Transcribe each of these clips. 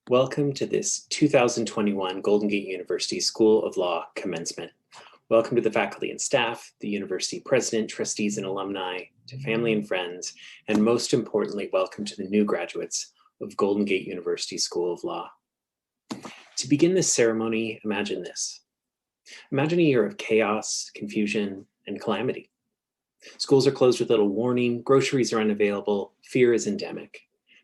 Welcome to this 2021 Golden Gate University School of Law Commencement. Welcome to the faculty and staff, the university president, trustees, and alumni, to family and friends, and most importantly, welcome to the new graduates of Golden Gate University School of Law. To begin this ceremony, imagine this. Imagine a year of chaos, confusion, and calamity. Schools are closed with little warning, groceries are unavailable, fear is endemic.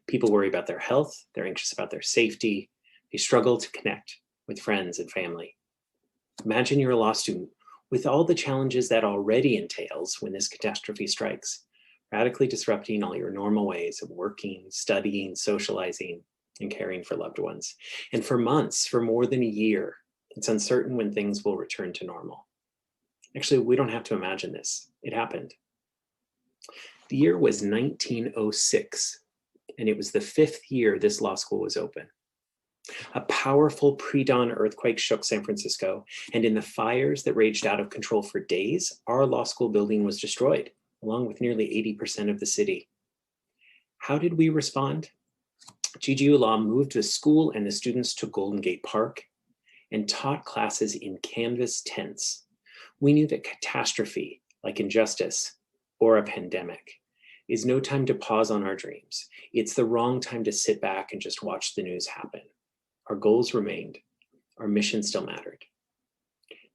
People worry about their health, they're anxious about their safety, they struggle to connect with friends and family. Imagine you're a law student with all the challenges that already entails when this catastrophe strikes, radically disrupting all your normal ways of working, studying, socializing, and caring for loved ones. And for months, for more than a year, it's uncertain when things will return to normal. Actually, we don't have to imagine this. It happened. The year was 1906. And it was the 5th year this law school was open. A powerful pre-dawn earthquake shook San Francisco, and in the fires that raged out of control for days, our law school building was destroyed, along with nearly 80% of the city. How did we respond? GGU Law moved the school and the students to Golden Gate Park and taught classes in canvas tents. We knew that catastrophe, like injustice or a pandemic, is no time to pause on our dreams. It's the wrong time to sit back and just watch the news happen. Our goals remained. Our mission still mattered.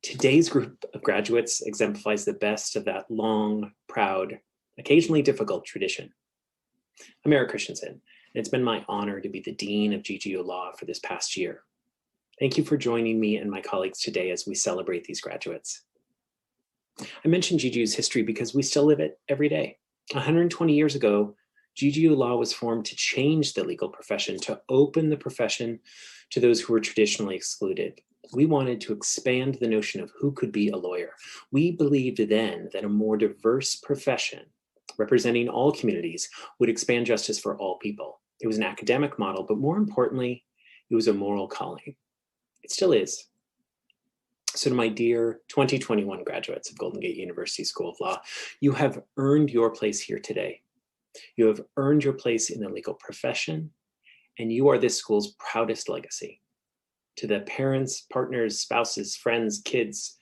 Today's group of graduates exemplifies the best of that long, proud, occasionally difficult tradition. I'm Eric Christensen, and it's been my honor to be the Dean of GGU Law for this past year. Thank you for joining me and my colleagues today as we celebrate these graduates. I mentioned GGU's history because we still live it every day. 120 years ago, GGU Law was formed to change the legal profession, to open the profession to those who were traditionally excluded. We wanted to expand the notion of who could be a lawyer. We believed then that a more diverse profession representing all communities would expand justice for all people. It was an academic model, but more importantly, it was a moral calling. It still is. So to my dear 2021 graduates of Golden Gate University School of Law, you have earned your place here today. You have earned your place in the legal profession, and you are this school's proudest legacy. To the parents, partners, spouses, friends, kids,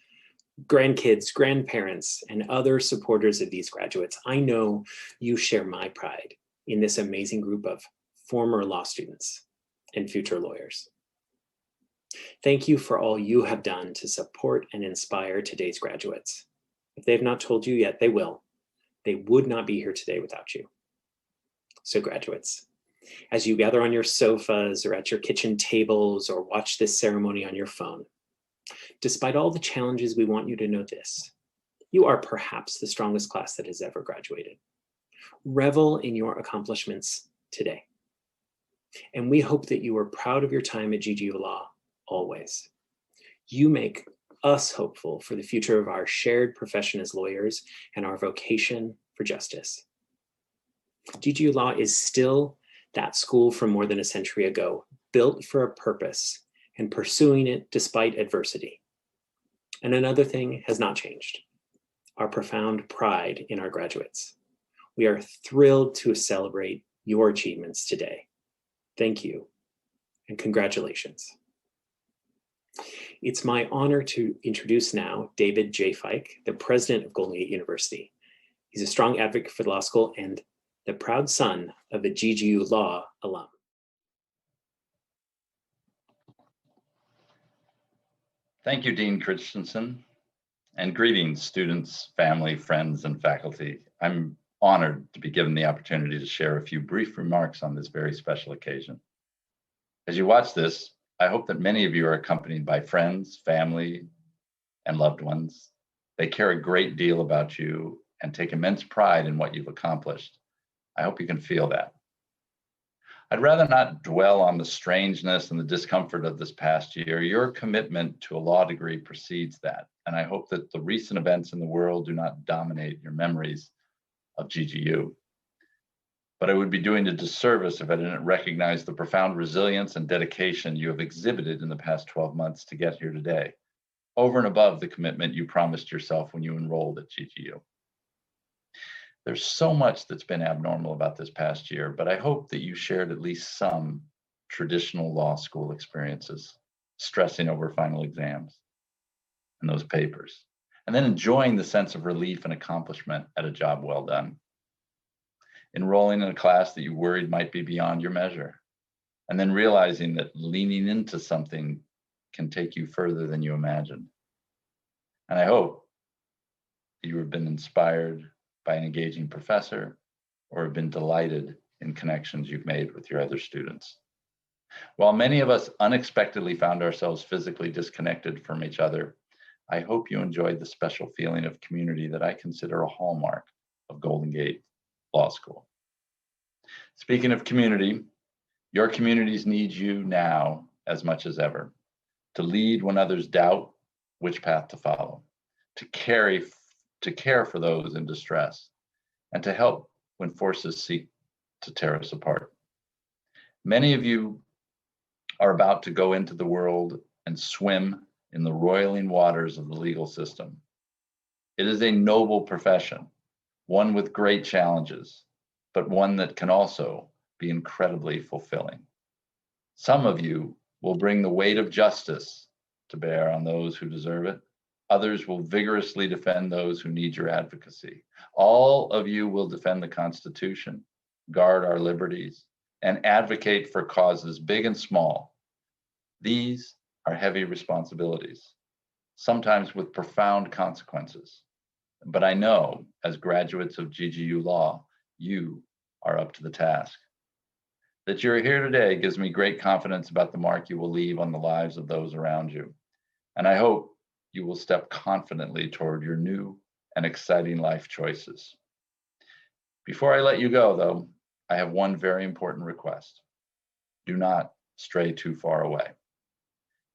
grandkids, grandparents, and other supporters of these graduates, I know you share my pride in this amazing group of former law students and future lawyers. Thank you for all you have done to support and inspire today's graduates. If they have not told you yet, they will. They would not be here today without you. So graduates, as you gather on your sofas or at your kitchen tables or watch this ceremony on your phone, despite all the challenges, we want you to know this. You are perhaps the strongest class that has ever graduated. Revel in your accomplishments today. And we hope that you are proud of your time at GGU Law always. You make us hopeful for the future of our shared profession as lawyers and our vocation for justice. GGU Law is still that school from more than a century ago, built for a purpose and pursuing it despite adversity. And another thing has not changed: our profound pride in our graduates. We are thrilled to celebrate your achievements today. Thank you and congratulations. It's my honor to introduce now David J. Fike, the president of Golden Gate University. He's a strong advocate for the law school and the proud son of a GGU Law alum. Thank you, Dean Christensen, and greetings, students, family, friends, and faculty. I'm honored to be given the opportunity to share a few brief remarks on this very special occasion. As you watch this, I hope that many of you are accompanied by friends, family, and loved ones. They care a great deal about you and take immense pride in what you've accomplished. I hope you can feel that. I'd rather not dwell on the strangeness and the discomfort of this past year. Your commitment to a law degree precedes that, and I hope that the recent events in the world do not dominate your memories of GGU. But I would be doing a disservice if I didn't recognize the profound resilience and dedication you have exhibited in the past 12 months to get here today, over and above the commitment you promised yourself when you enrolled at GGU. There's so much that's been abnormal about this past year, but I hope that you shared at least some traditional law school experiences, stressing over final exams and those papers, and then enjoying the sense of relief and accomplishment at a job well done. Enrolling in a class that you worried might be beyond your measure, and then realizing that leaning into something can take you further than you imagined. And I hope you have been inspired by an engaging professor or have been delighted in connections you've made with your other students. While many of us unexpectedly found ourselves physically disconnected from each other, I hope you enjoyed the special feeling of community that I consider a hallmark of Golden Gate Law School. Speaking of community, your communities need you now as much as ever, to lead when others doubt which path to follow, to care for those in distress, and to help when forces seek to tear us apart. Many of you are about to go into the world and swim in the roiling waters of the legal system. It is a noble profession, one with great challenges, but one that can also be incredibly fulfilling. Some of you will bring the weight of justice to bear on those who deserve it. Others will vigorously defend those who need your advocacy. All of you will defend the Constitution, guard our liberties, and advocate for causes big and small. These are heavy responsibilities, sometimes with profound consequences. But I know, as graduates of GGU Law, you are up to the task. That you're here today gives me great confidence about the mark you will leave on the lives of those around you. And I hope you will step confidently toward your new and exciting life choices. Before I let you go, though, I have one very important request. Do not stray too far away.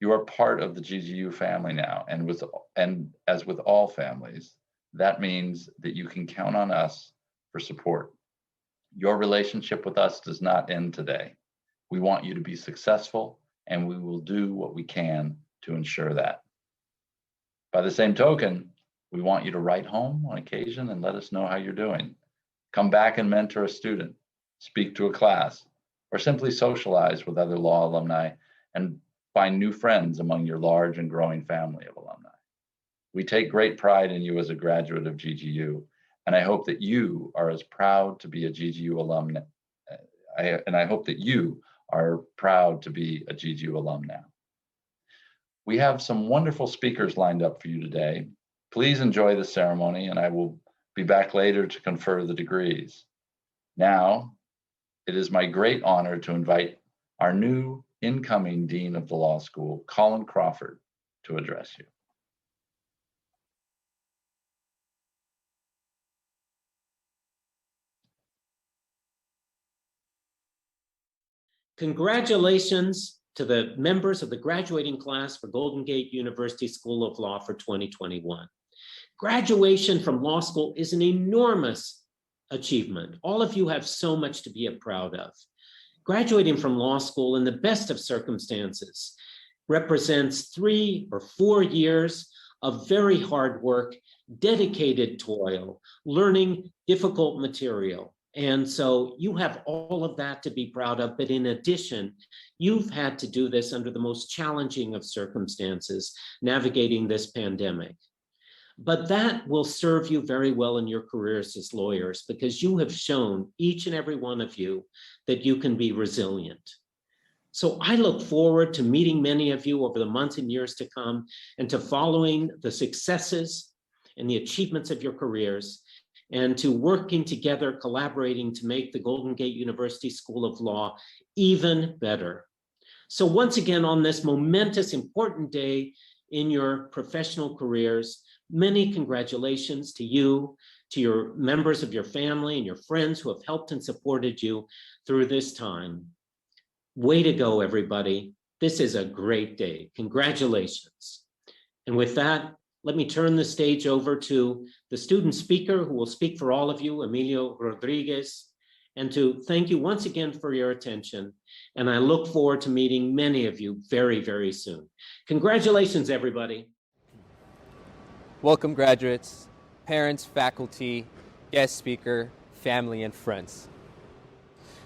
You are part of the GGU family now, and as with all families, that means that you can count on us for support. Your relationship with us does not end today. We want you to be successful, and we will do what we can to ensure that. By the same token, we want you to write home on occasion and let us know how you're doing. Come back and mentor a student, speak to a class, or simply socialize with other law alumni and find new friends among your large and growing family of alumni. We take great pride in you as a graduate of GGU, and I hope that you are as proud to be a GGU alum, and I hope that you are proud to be a GGU alum now. We have some wonderful speakers lined up for you today. Please enjoy the ceremony, and I will be back later to confer the degrees. Now, it is my great honor to invite our new incoming Dean of the Law School, Colin Crawford, to address you. Congratulations to the members of the graduating class for Golden Gate University School of Law for 2021. Graduation from law school is an enormous achievement. All of you have so much to be proud of. Graduating from law school in the best of circumstances represents 3 or 4 years of very hard work, dedicated toil, learning difficult material. And so you have all of that to be proud of, but in addition, you've had to do this under the most challenging of circumstances, navigating this pandemic. But that will serve you very well in your careers as lawyers, because you have shown, each and every one of you, that you can be resilient. So I look forward to meeting many of you over the months and years to come, and to following the successes and the achievements of your careers, and to working together, collaborating to make the Golden Gate University School of Law even better. So once again, on this momentous, important day in your professional careers, many congratulations to you, to your members of your family and your friends who have helped and supported you through this time. Way to go, everybody. This is a great day. Congratulations. And with that, let me turn the stage over to the student speaker who will speak for all of you, Emilio Rodriguez, and to thank you once again for your attention. And I look forward to meeting many of you very, very soon. Congratulations, everybody. Welcome, graduates, parents, faculty, guest speaker, family, and friends.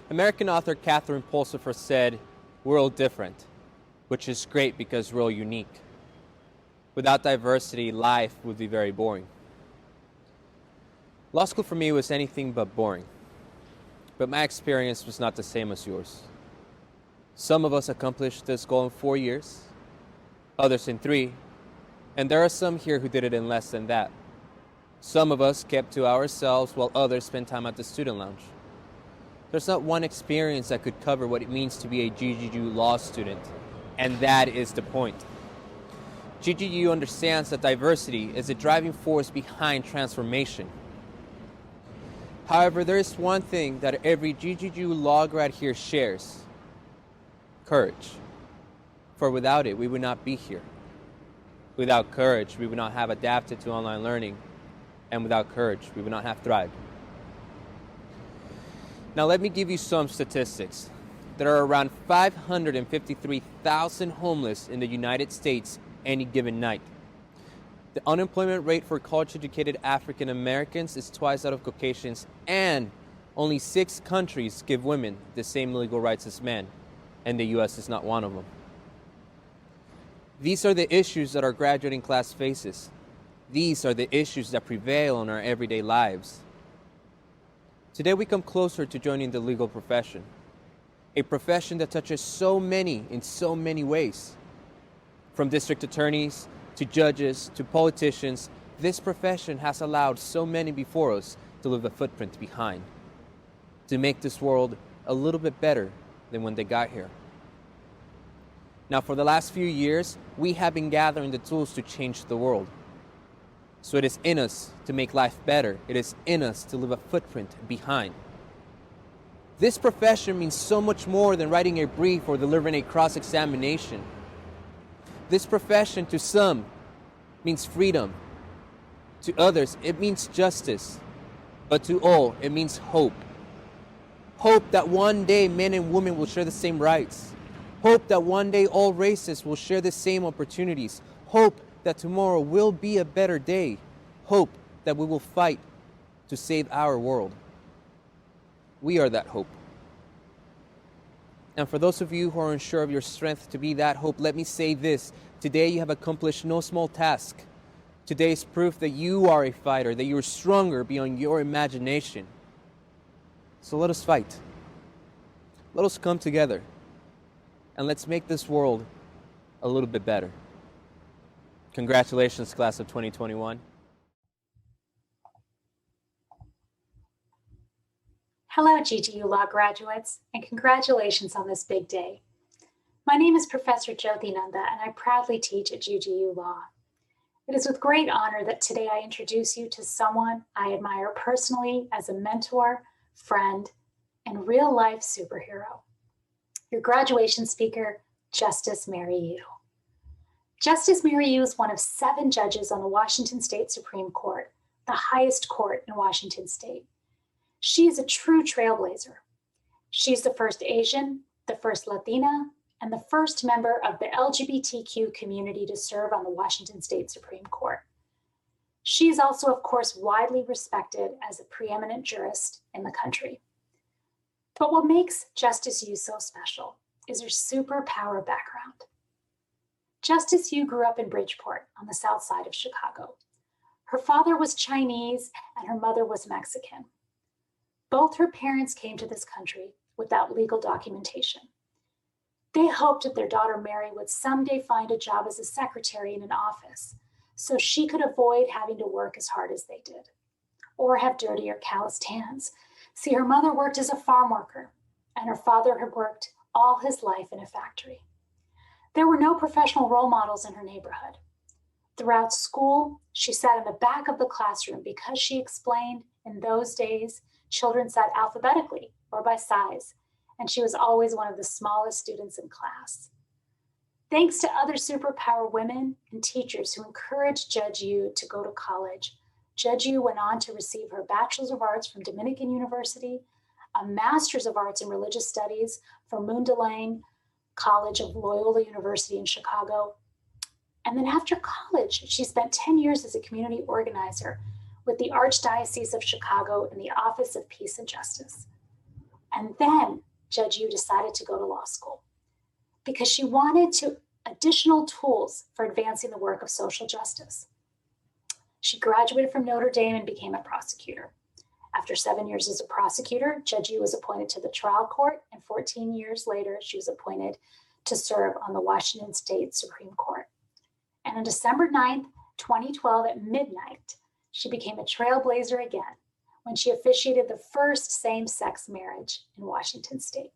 American author Catherine Pulsifer said, We're all different, which is great because we're all unique. Without diversity, life would be very boring. Law school for me was anything but boring, but my experience was not the same as yours. Some of us accomplished this goal in 4 years, others in 3, and there are some here who did it in less than that. Some of us kept to ourselves while others spent time at the student lounge. There's not one experience that could cover what it means to be a GGU law student, and that is the point. GGU understands that diversity is the driving force behind transformation. However, there is one thing that every GGU law grad here shares: courage. For without it, we would not be here. Without courage, we would not have adapted to online learning, and without courage, we would not have thrived. Now let me give you some statistics. There are around 553,000 homeless in the United States any given night. The unemployment rate for college-educated African Americans is twice that of Caucasians, and only 6 countries give women the same legal rights as men, and the US is not one of them. These are the issues that our graduating class faces. These are the issues that prevail in our everyday lives. Today we come closer to joining the legal profession, a profession that touches so many in so many ways. From district attorneys to judges to politicians, this profession has allowed so many before us to leave a footprint behind, to make this world a little bit better than when they got here. Now, for the last few years, we have been gathering the tools to change the world. So it is in us to make life better. It is in us to leave a footprint behind. This profession means so much more than writing a brief or delivering a cross-examination. This profession, to some, means freedom. To others, it means justice. But to all, it means hope. Hope that one day men and women will share the same rights. Hope that one day all races will share the same opportunities. Hope that tomorrow will be a better day. Hope that we will fight to save our world. We are that hope. And for those of you who are unsure of your strength to be that hope, let me say this. Today you have accomplished no small task. Today is proof that you are a fighter, that you are stronger beyond your imagination. So let us fight. Let us come together. And let's make this world a little bit better. Congratulations, class of 2021. Hello, GGU Law graduates, and congratulations on this big day. My name is Professor Jyoti Nanda, and I proudly teach at GGU Law. It is with great honor that today I introduce you to someone I admire personally as a mentor, friend, and real-life superhero. Your graduation speaker, Justice Mary Yu. Justice Mary Yu is one of 7 judges on the Washington State Supreme Court, the highest court in Washington State. She is a true trailblazer. She's the first Asian, the first Latina, and the first member of the LGBTQ community to serve on the Washington State Supreme Court. She is also, of course, widely respected as a preeminent jurist in the country. But what makes Justice Yu so special is her superpower background. Justice Yu grew up in Bridgeport on the south side of Chicago. Her father was Chinese and her mother was Mexican. Both her parents came to this country without legal documentation. They hoped that their daughter Mary would someday find a job as a secretary in an office so she could avoid having to work as hard as they did, or have dirty or calloused hands. See, her mother worked as a farm worker, and her father had worked all his life in a factory. There were no professional role models in her neighborhood. Throughout school, she sat in the back of the classroom because she explained in those days, children sat alphabetically or by size, and she was always one of the smallest students in class. Thanks to other superpower women and teachers who encouraged Judge Yu to go to college, Judge Yu went on to receive her Bachelor's of Arts from Dominican University, a Master's of Arts in Religious Studies from Mundelein College of Loyola University in Chicago. And then after college, she spent 10 years as a community organizer with the Archdiocese of Chicago in the Office of Peace and Justice. And then Judge Yu decided to go to law school. because she wanted additional tools for advancing the work of social justice. She graduated from Notre Dame and became a prosecutor. After 7 years as a prosecutor, Judge Yu was appointed to the trial court, and 14 years later, she was appointed to serve on the Washington State Supreme Court. And on December 9th, 2012 at midnight, she became a trailblazer again when she officiated the first same-sex marriage in Washington State.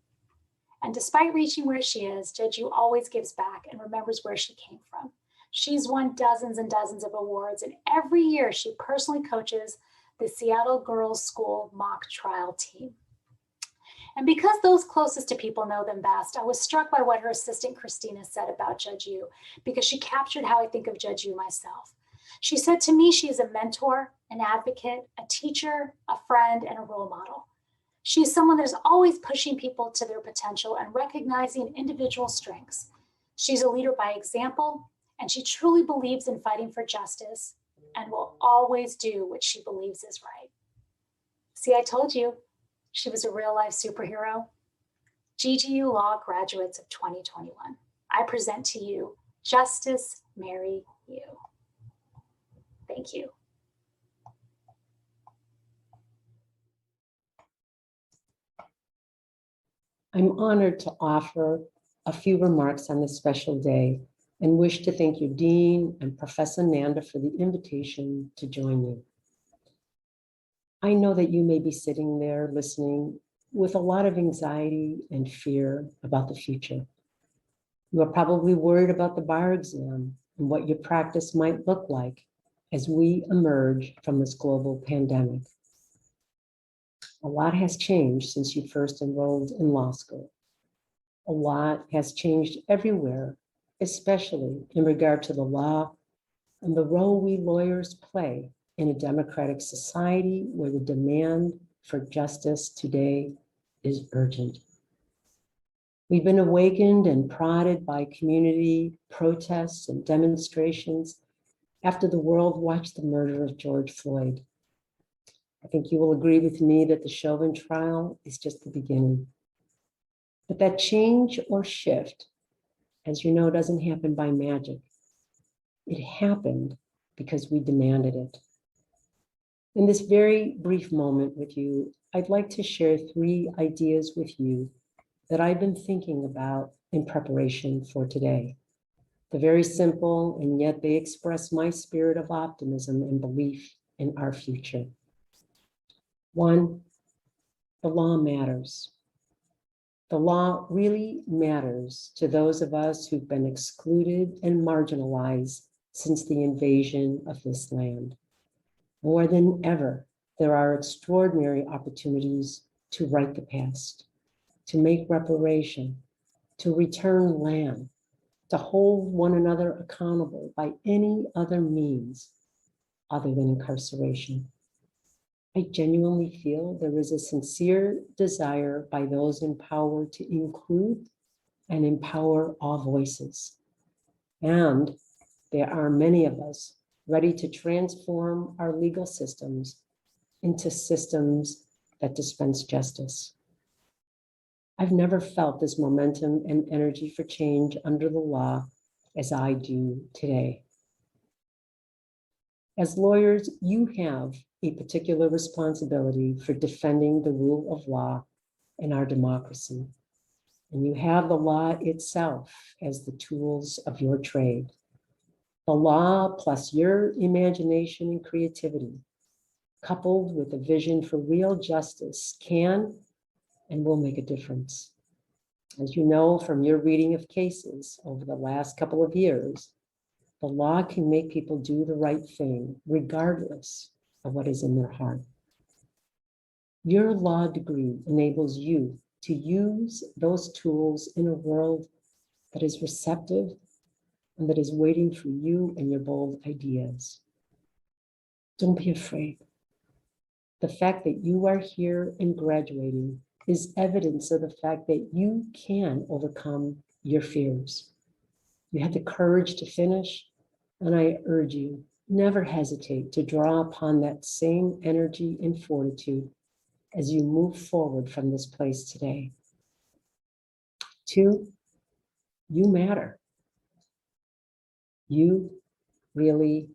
And despite reaching where she is, Judge Yu always gives back and remembers where she came from. She's won dozens and dozens of awards, and every year she personally coaches the Seattle Girls School mock trial team. And because those closest to people know them best, I was struck by what her assistant Christina said about Judge Yu, because she captured how I think of Judge Yu myself. She said to me, she is a mentor, an advocate, a teacher, a friend, and a role model. She is someone that is always pushing people to their potential and recognizing individual strengths. She's a leader by example, and she truly believes in fighting for justice and will always do what she believes is right. See, I told you, she was a real-life superhero. GGU Law graduates of 2021, I present to you Justice Mary Yu. Thank you. I'm honored to offer a few remarks on this special day and wish to thank you, Dean and Professor Nanda, for the invitation to join you. I know that you may be sitting there listening with a lot of anxiety and fear about the future. You are probably worried about the bar exam and what your practice might look like as we emerge from this global pandemic. A lot has changed since you first enrolled in law school. A lot has changed everywhere, especially in regard to the law and the role we lawyers play in a democratic society where the demand for justice today is urgent. We've been awakened and prodded by community protests and demonstrations after the world watched the murder of George Floyd. I think you will agree with me that the Chauvin trial is just the beginning. But that change or shift, as you know, doesn't happen by magic. It happened because we demanded it. In this very brief moment with you, I'd like to share 3 ideas with you that I've been thinking about in preparation for today. They're very simple, and yet they express my spirit of optimism and belief in our future. 1, the law matters. The law really matters to those of us who've been excluded and marginalized since the invasion of this land. More than ever, there are extraordinary opportunities to right the past, to make reparation, to return land, to hold one another accountable by any other means other than incarceration. I genuinely feel there is a sincere desire by those in power to include and empower all voices. And there are many of us ready to transform our legal systems into systems that dispense justice. I've never felt this momentum and energy for change under the law as I do today. As lawyers, you have a particular responsibility for defending the rule of law in our democracy. And you have the law itself as the tools of your trade. The law plus your imagination and creativity, coupled with a vision for real justice, can and will make a difference. As you know from your reading of cases over the last couple of years, the law can make people do the right thing, regardless of what is in their heart. Your law degree enables you to use those tools in a world that is receptive and that is waiting for you and your bold ideas. Don't be afraid. The fact that you are here and graduating is evidence of the fact that you can overcome your fears. You had the courage to finish, and I urge you, never hesitate to draw upon that same energy and fortitude as you move forward from this place today. 2, You matter. You really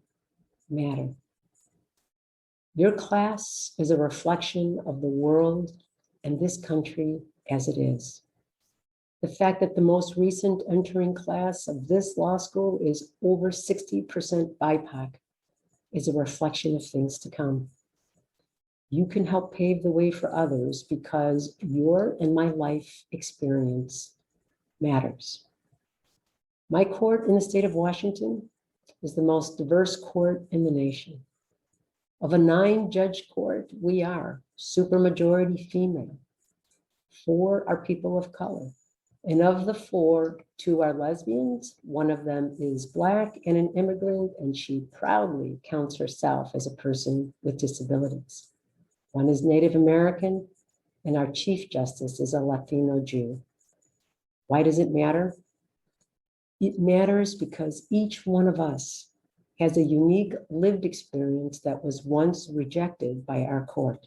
matter. Your class is a reflection of the world and this country as it is. The fact that the most recent entering class of this law school is over 60% BIPOC is a reflection of things to come. You can help pave the way for others because your and my life experience matters. My court in the state of Washington is the most diverse court in the nation. Of a 9-judge court, we are supermajority female. 4 are people of color. And of the 4, 2 are lesbians. One of them is Black and an immigrant, and she proudly counts herself as a person with disabilities. One is Native American, and our Chief Justice is a Latino Jew. Why does it matter? It matters because each one of us has a unique lived experience that was once rejected by our court.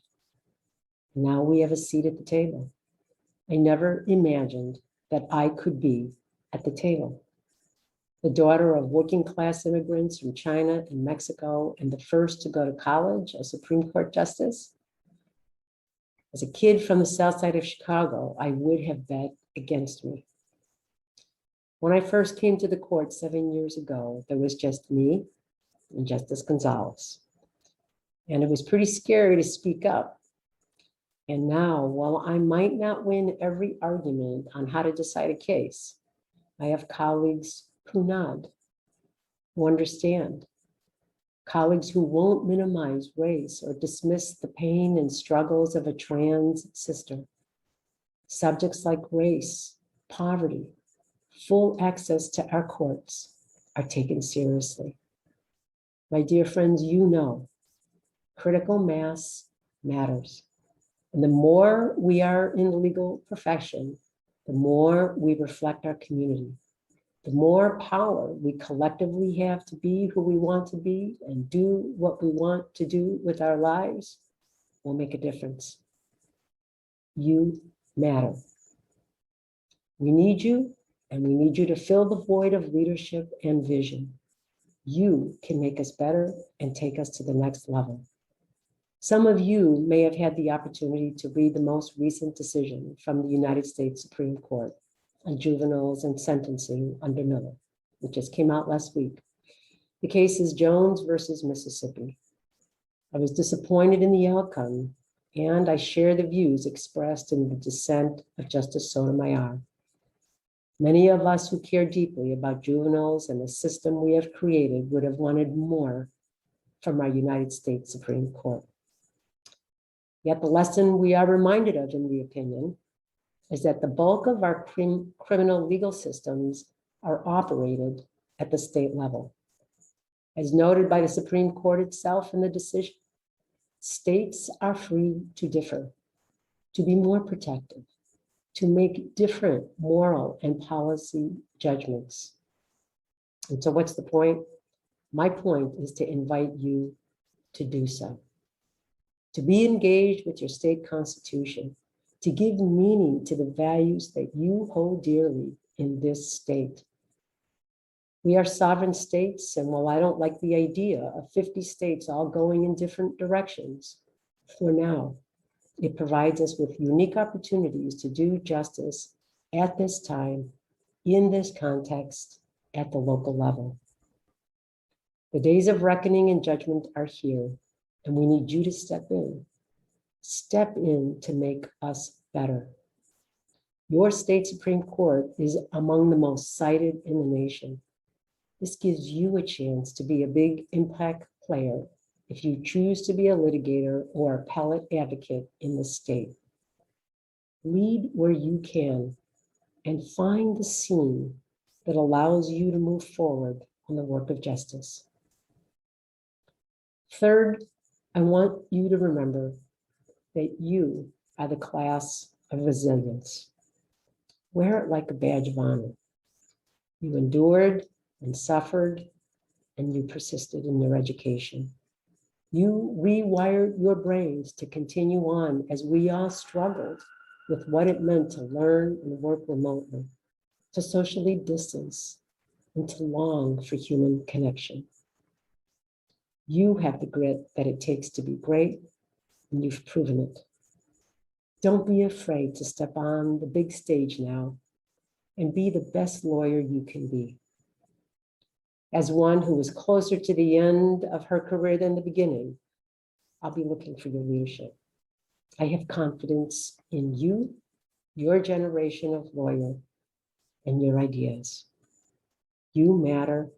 Now we have a seat at the table. I never imagined that I could be at the table. The daughter of working class immigrants from China and Mexico, and the first to go to college, a Supreme Court justice. As a kid from the south side of Chicago, I would have bet against me. When I first came to the court 7 years ago, there was just me and Justice Gonzalez. And it was pretty scary to speak up. And now, while I might not win every argument on how to decide a case, I have colleagues who nod, who understand, colleagues who won't minimize race or dismiss the pain and struggles of a trans sister. Subjects like race, poverty, full access to our courts are taken seriously. My dear friends, you know, critical mass matters. And the more we are in the legal profession, the more we reflect our community, the more power we collectively have to be who we want to be and do what we want to do with our lives will make a difference. You matter. We need you, and we need you to fill the void of leadership and vision. You can make us better and take us to the next level. Some of you may have had the opportunity to read the most recent decision from the United States Supreme Court on juveniles and sentencing under Miller, which just came out last week. The case is Jones versus Mississippi. I was disappointed in the outcome, and I share the views expressed in the dissent of Justice Sotomayor. Many of us who care deeply about juveniles and the system we have created would have wanted more from our United States Supreme Court. Yet the lesson we are reminded of in the opinion is that the bulk of our criminal legal systems are operated at the state level. As noted by the Supreme Court itself in the decision, states are free to differ, to be more protective, to make different moral and policy judgments. And so what's the point? My point is to invite you to do so, to be engaged with your state constitution, to give meaning to the values that you hold dearly in this state. We are sovereign states, and while I don't like the idea of 50 states all going in different directions, for now, it provides us with unique opportunities to do justice at this time, in this context, at the local level. The days of reckoning and judgment are here, and we need you to step in. Step in to make us better. Your state Supreme Court is among the most cited in the nation. This gives you a chance to be a big impact player if you choose to be a litigator or appellate advocate in the state. Lead where you can and find the scene that allows you to move forward on the work of justice. Third, I want you to remember that you are the class of resilience. Wear it like a badge of honor. You endured and suffered, and you persisted in your education. You rewired your brains to continue on as we all struggled with what it meant to learn and work remotely. to socially distance, and to long for human connection. You have the grit that it takes to be great, and you've proven it. Don't be afraid to step on the big stage now and be the best lawyer you can be. As one who was closer to the end of her career than the beginning, I'll be looking for your leadership. I have confidence in you, your generation of lawyer, and your ideas. You matter,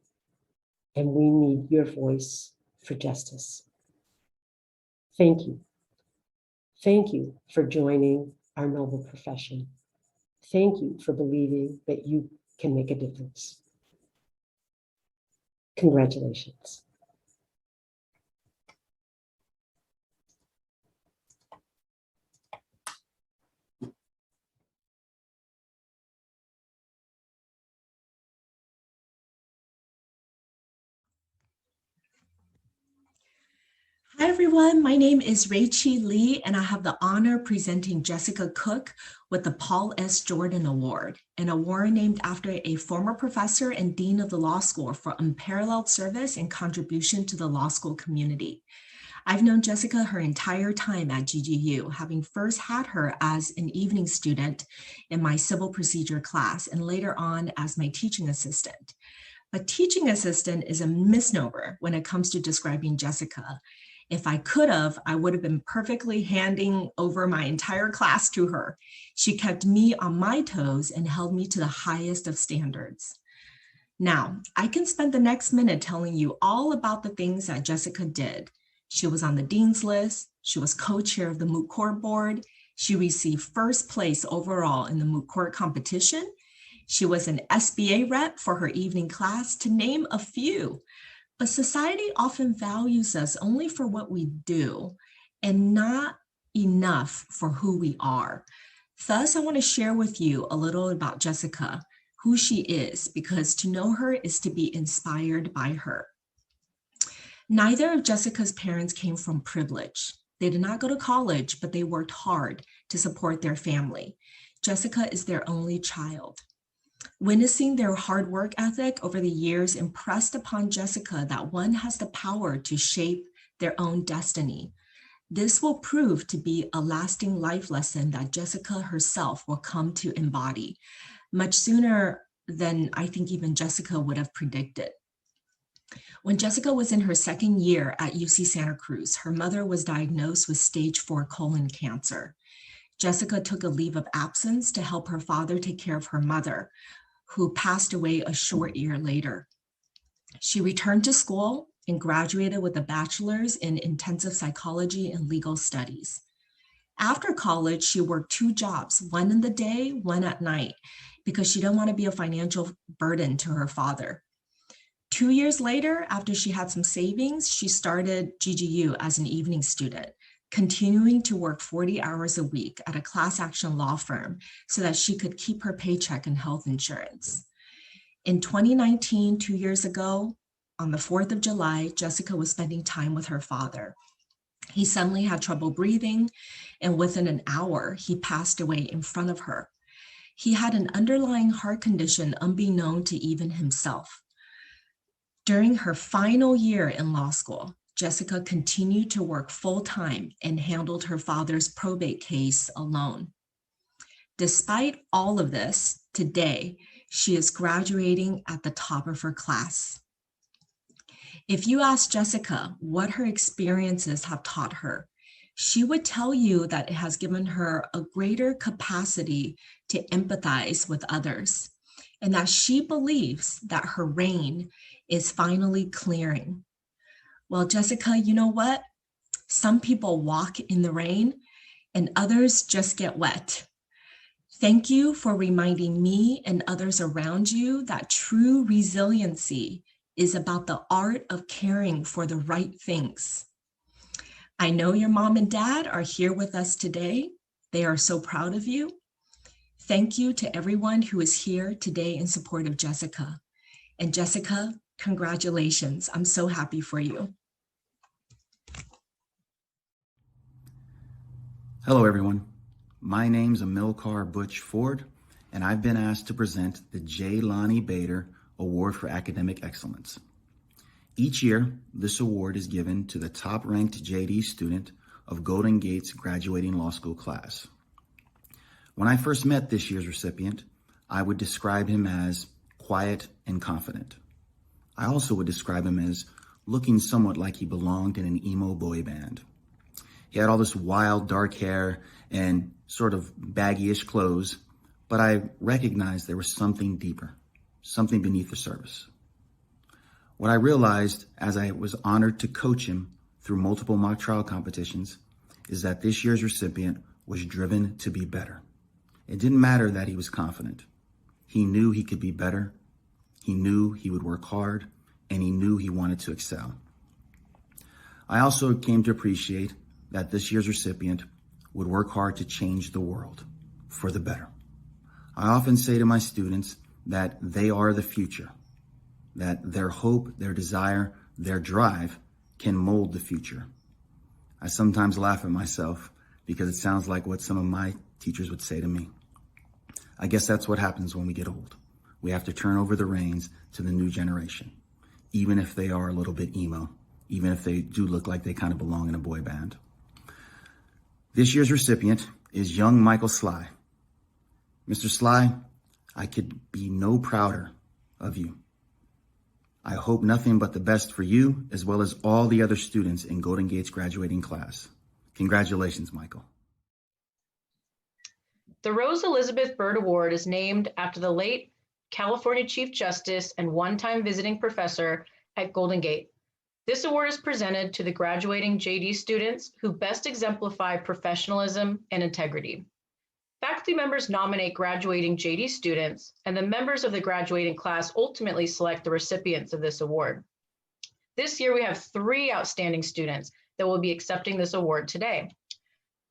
and we need your voice for justice. Thank you. Thank you for joining our noble profession. Thank you for believing that you can make a difference. Congratulations. Hi everyone, my name is Raichi Lee and I have the honor presenting Jessica Cook with the Paul S. Jordan Award, an award named after a former professor and dean of the law school for unparalleled service and contribution to the law school community. I've known Jessica her entire time at GGU, having first had her as an evening student in my civil procedure class and later on as my teaching assistant. But teaching assistant is a misnomer when it comes to describing Jessica. If I could have, I would have been perfectly handing over my entire class to her. She kept me on my toes and held me to the highest of standards. Now, I can spend the next minute telling you all about the things that Jessica did. She was on the dean's list. She was co-chair of the moot court board. She received first place overall in the moot court competition. She was an SBA rep for her evening class, to name a few. But society often values us only for what we do and not enough for who we are. Thus, I want to share with you a little about Jessica, who she is, because to know her is to be inspired by her. Neither of Jessica's parents came from privilege. They did not go to college, but they worked hard to support their family. Jessica is their only child. Witnessing their hard work ethic over the years impressed upon Jessica that one has the power to shape their own destiny. This will prove to be a lasting life lesson that Jessica herself will come to embody much sooner than I think even Jessica would have predicted. When Jessica was in her second year at UC Santa Cruz, her mother was diagnosed with stage 4 colon cancer. Jessica took a leave of absence to help her father take care of her mother, who passed away a short year later. She returned to school and graduated with a bachelor's in intensive psychology and legal studies. After college, she worked 2 jobs, one in the day, one at night, because she didn't want to be a financial burden to her father. 2 years later, after she had some savings, she started GGU as an evening student, continuing to work 40 hours a week at a class action law firm so that she could keep her paycheck and health insurance. In 2019, 2 years ago, on the 4th of July, Jessica was spending time with her father. He suddenly had trouble breathing, and within an hour, he passed away in front of her. He had an underlying heart condition unbeknown to even himself. During her final year in law school, Jessica continued to work full-time and handled her father's probate case alone. Despite all of this, today, she is graduating at the top of her class. If you ask Jessica what her experiences have taught her, she would tell you that it has given her a greater capacity to empathize with others, and that she believes that her reign is finally clearing. Well, Jessica, you know what? Some people walk in the rain and others just get wet. Thank you for reminding me and others around you that true resiliency is about the art of caring for the right things. I know your mom and dad are here with us today. They are so proud of you. Thank you to everyone who is here today in support of Jessica. And Jessica, congratulations. I'm so happy for you. Hello, everyone. My name's Amilcar Butch Ford, and I've been asked to present the J. Lonnie Bader Award for Academic Excellence. Each year, this award is given to the top-ranked JD student of Golden Gate's graduating law school class. When I first met this year's recipient, I would describe him as quiet and confident. I also would describe him as looking somewhat like he belonged in an emo boy band. He had all this wild dark hair and sort of baggy-ish clothes, but I recognized there was something deeper, something beneath the surface. What I realized as I was honored to coach him through multiple mock trial competitions is that this year's recipient was driven to be better. It didn't matter that he was confident. He knew he could be better. He knew he would work hard, and he knew he wanted to excel. I also came to appreciate that this year's recipient would work hard to change the world for the better. I often say to my students that they are the future, that their hope, their desire, their drive can mold the future. I sometimes laugh at myself because it sounds like what some of my teachers would say to me. I guess that's what happens when we get old. We have to turn over the reins to the new generation, even if they are a little bit emo, even if they do look like they kind of belong in a boy band. This year's recipient is young Michael Sly. Mr. Sly, I could be no prouder of you. I hope nothing but the best for you, as well as all the other students in Golden Gate's graduating class. Congratulations, Michael. The Rose Elizabeth Byrd Award is named after the late California Chief Justice and one-time visiting professor at Golden Gate. This award is presented to the graduating JD students who best exemplify professionalism and integrity. Faculty members nominate graduating JD students, and the members of the graduating class ultimately select the recipients of this award. This year, we have 3 outstanding students that will be accepting this award today.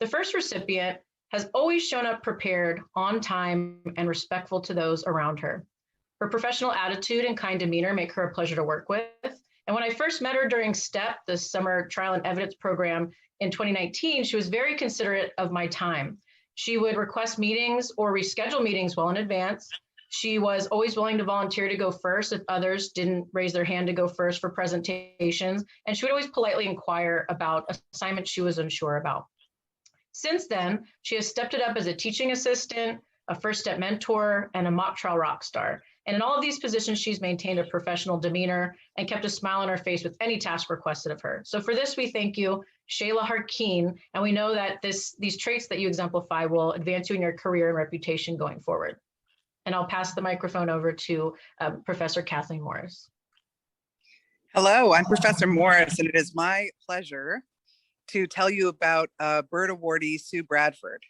The first recipient has always shown up prepared, on time, and respectful to those around her. Her professional attitude and kind demeanor make her a pleasure to work with. And when I first met her during STEP, the Summer Trial and Evidence Program in 2019, she was very considerate of my time. She would request meetings or reschedule meetings well in advance. She was always willing to volunteer to go first if others didn't raise their hand to go first for presentations. And she would always politely inquire about assignments she was unsure about. Since then, she has stepped it up as a teaching assistant, a first step mentor, and a mock trial rock star. And in all of these positions, she's maintained a professional demeanor and kept a smile on her face with any task requested of her. So for this, we thank you, Shayla Harkeen, and we know that these traits that you exemplify will advance you in your career and reputation going forward. And I'll pass the microphone over to Professor Kathleen Morris. Hello, I'm Professor Morris, and it is my pleasure to tell you about Byrd awardee Sue Bradford.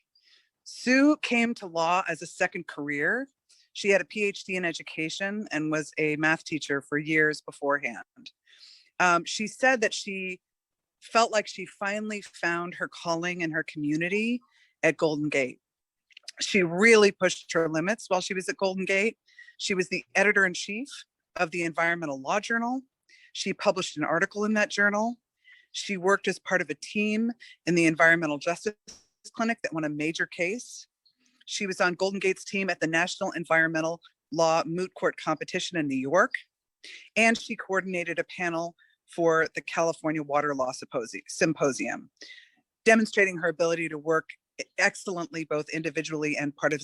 Sue came to law as a second career. She had a PhD in education and was a math teacher for years beforehand. She said that she felt like she finally found her calling in her community at Golden Gate. She really pushed her limits while she was at Golden Gate. She was the editor-in-chief of the Environmental Law Journal. She published an article in that journal. She worked as part of a team in the Environmental Justice Clinic that won a major case. She was on Golden Gate's team at the National Environmental Law Moot Court Competition in New York. And she coordinated a panel for the California Water Law Symposium, demonstrating her ability to work excellently, both individually and part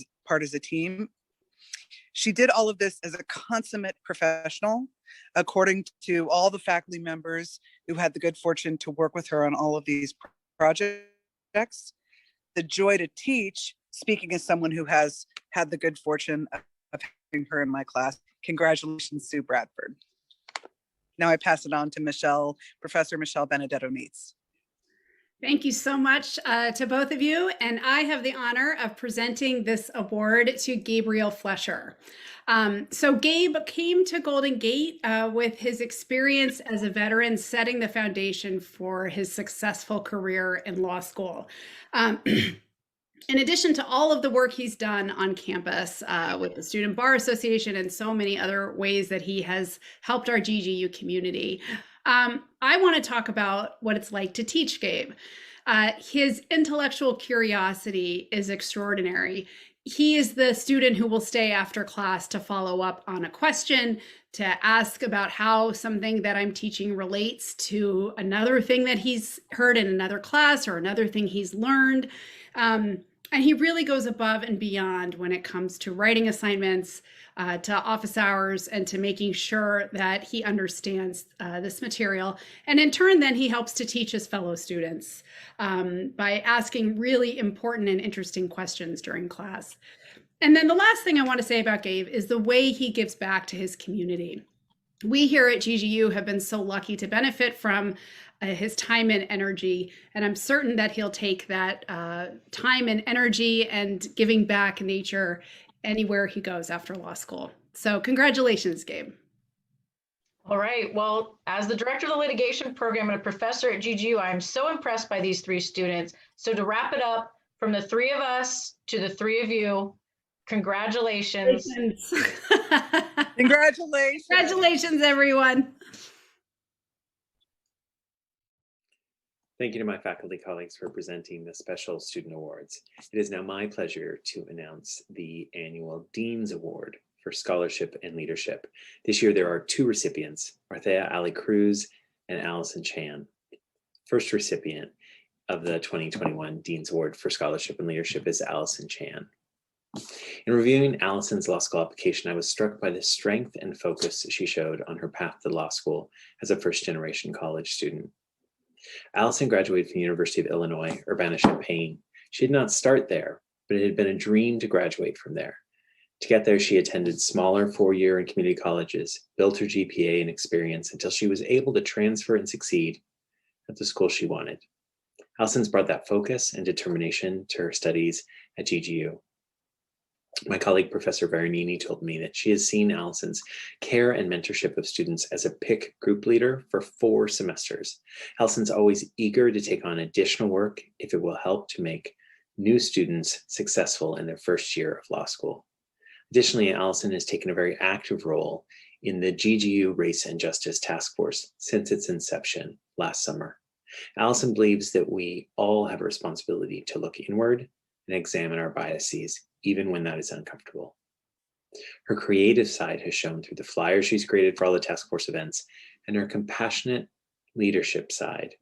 as a team. She did all of this as a consummate professional, according to all the faculty members who had the good fortune to work with her on all of these projects. The joy to teach, speaking as someone who has had the good fortune of having her in my class. Congratulations, Sue Bradford. Now I pass it on to Professor Michelle Benedetto-Neitz. Thank you so much to both of you. And I have the honor of presenting this award to Gabriel Flesher. So Gabe came to Golden Gate with his experience as a veteran, setting the foundation for his successful career in law school. In addition to all of the work he's done on campus with the Student Bar Association and so many other ways that he has helped our GGU community, I want to talk about what it's like to teach Gabe. His intellectual curiosity is extraordinary. he is the student who will stay after class to follow up on a question, to ask about how something that I'm teaching relates to another thing that he's heard in another class or another thing he's learned. And he really goes above and beyond when it comes to writing assignments, to office hours, and to making sure that he understands this material. And in turn, then he helps to teach his fellow students by asking really important and interesting questions during class. And then the last thing I want to say about Gabe is the way he gives back to his community. We here at GGU have been so lucky to benefit from his time and energy, and I'm certain that he'll take that time and energy and giving back nature anywhere he goes after law school. So congratulations, Gabe. All right. Well, as the director of the litigation program and a professor at GGU, I'm so impressed by these three students. So to wrap it up, from the three of us to the three of you, congratulations. Congratulations. Congratulations, everyone. Thank you to my faculty colleagues for presenting the Special Student Awards. It is now my pleasure to announce the annual Dean's Award for Scholarship and Leadership. This year there are two recipients, Marthea Ali Cruz and Allison Chan. First recipient of the 2021 Dean's Award for Scholarship and Leadership is Allison Chan. In reviewing Allison's law school application, I was struck by the strength and focus she showed on her path to law school as a first-generation college student. Allison graduated from the University of Illinois, Urbana-Champaign. She did not start there, but it had been a dream to graduate from there. To get there, she attended smaller four-year and community colleges, built her GPA and experience until she was able to transfer and succeed at the school she wanted. Allison's brought that focus and determination to her studies at GGU. My colleague, Professor Veronini, told me that she has seen Allison's care and mentorship of students as a PIC group leader for 4 semesters. Allison's always eager to take on additional work if it will help to make new students successful in their first year of law school. Additionally, Allison has taken a very active role in the GGU Race and Justice Task Force since its inception last summer. Allison believes that we all have a responsibility to look inward and examine our biases, even when that is uncomfortable. Her creative side has shown through the flyers she's created for all the task force events, and her compassionate leadership side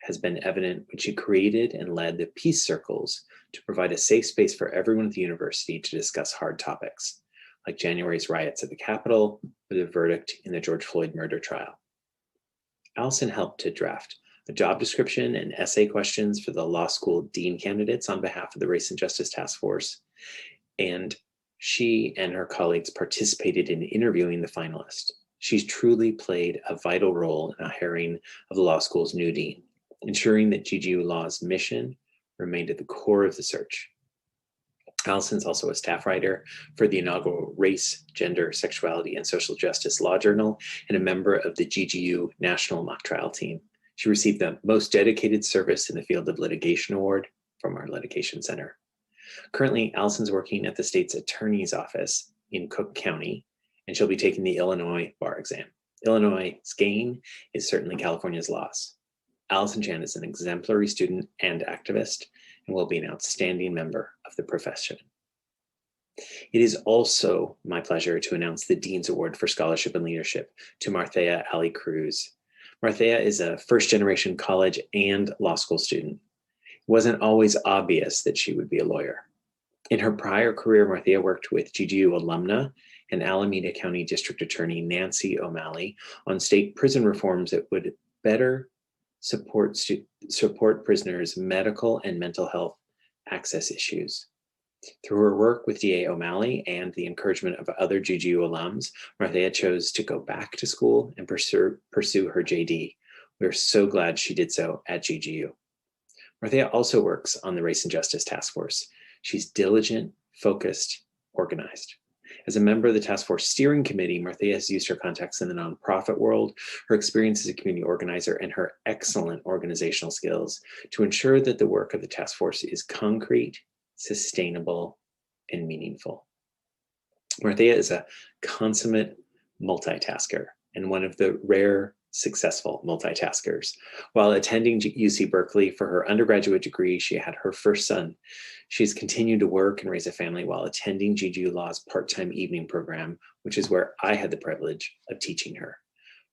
has been evident when she created and led the peace circles to provide a safe space for everyone at the university to discuss hard topics, like January's riots at the Capitol or the verdict in the George Floyd murder trial. Allison helped to draft a job description and essay questions for the law school dean candidates on behalf of the Race and Justice Task Force. And she and her colleagues participated in interviewing the finalists. She's truly played a vital role in the hiring of the law school's new dean, ensuring that GGU Law's mission remained at the core of the search. Allison's also a staff writer for the inaugural Race, Gender, Sexuality, and Social Justice Law Journal and a member of the GGU National Mock Trial Team. She received the Most Dedicated Service in the Field of Litigation Award from our Litigation Center. Currently, Allison's working at the state's attorney's office in Cook County, and she'll be taking the Illinois bar exam. Illinois' gain is certainly California's loss. Allison Chan is an exemplary student and activist and will be an outstanding member of the profession. It is also my pleasure to announce the Dean's Award for Scholarship and Leadership to Marthea Ali Cruz. Marthea is a first-generation college and law school student. It wasn't always obvious that she would be a lawyer. In her prior career, Marthea worked with GGU alumna and Alameda County District Attorney Nancy O'Malley on state prison reforms that would better support prisoners' medical and mental health access issues. Through her work with DA O'Malley and the encouragement of other GGU alums, Marthea chose to go back to school and pursue her JD. We're so glad she did so at GGU. Marthea also works on the Race and Justice Task Force. She's diligent, focused, organized. As a member of the task force steering committee, Marthea has used her contacts in the nonprofit world, her experience as a community organizer, and her excellent organizational skills to ensure that the work of the task force is concrete, sustainable, and meaningful. Marthea is a consummate multitasker and one of the rare successful multitaskers. While attending UC Berkeley for her undergraduate degree, she had her first son. She's continued to work and raise a family while attending GGU Law's part-time evening program, which is where I had the privilege of teaching her.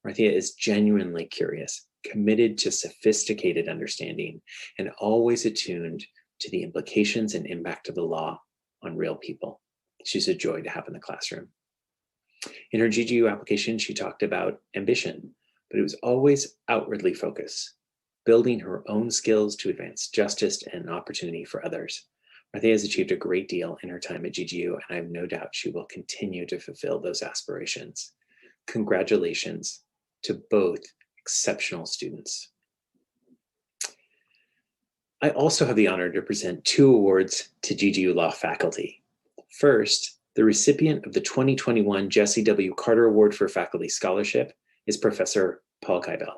Marthea is genuinely curious, committed to sophisticated understanding, and always attuned to the implications and impact of the law on real people. She's a joy to have in the classroom. In her GGU application, she talked about ambition, but it was always outwardly focused, building her own skills to advance justice and opportunity for others. Marthea has achieved a great deal in her time at GGU, and I have no doubt she will continue to fulfill those aspirations. Congratulations to both exceptional students. I also have the honor to present 2 awards to GGU Law faculty. First, the recipient of the 2021 Jesse W. Carter Award for Faculty Scholarship is Professor Paul Kybell.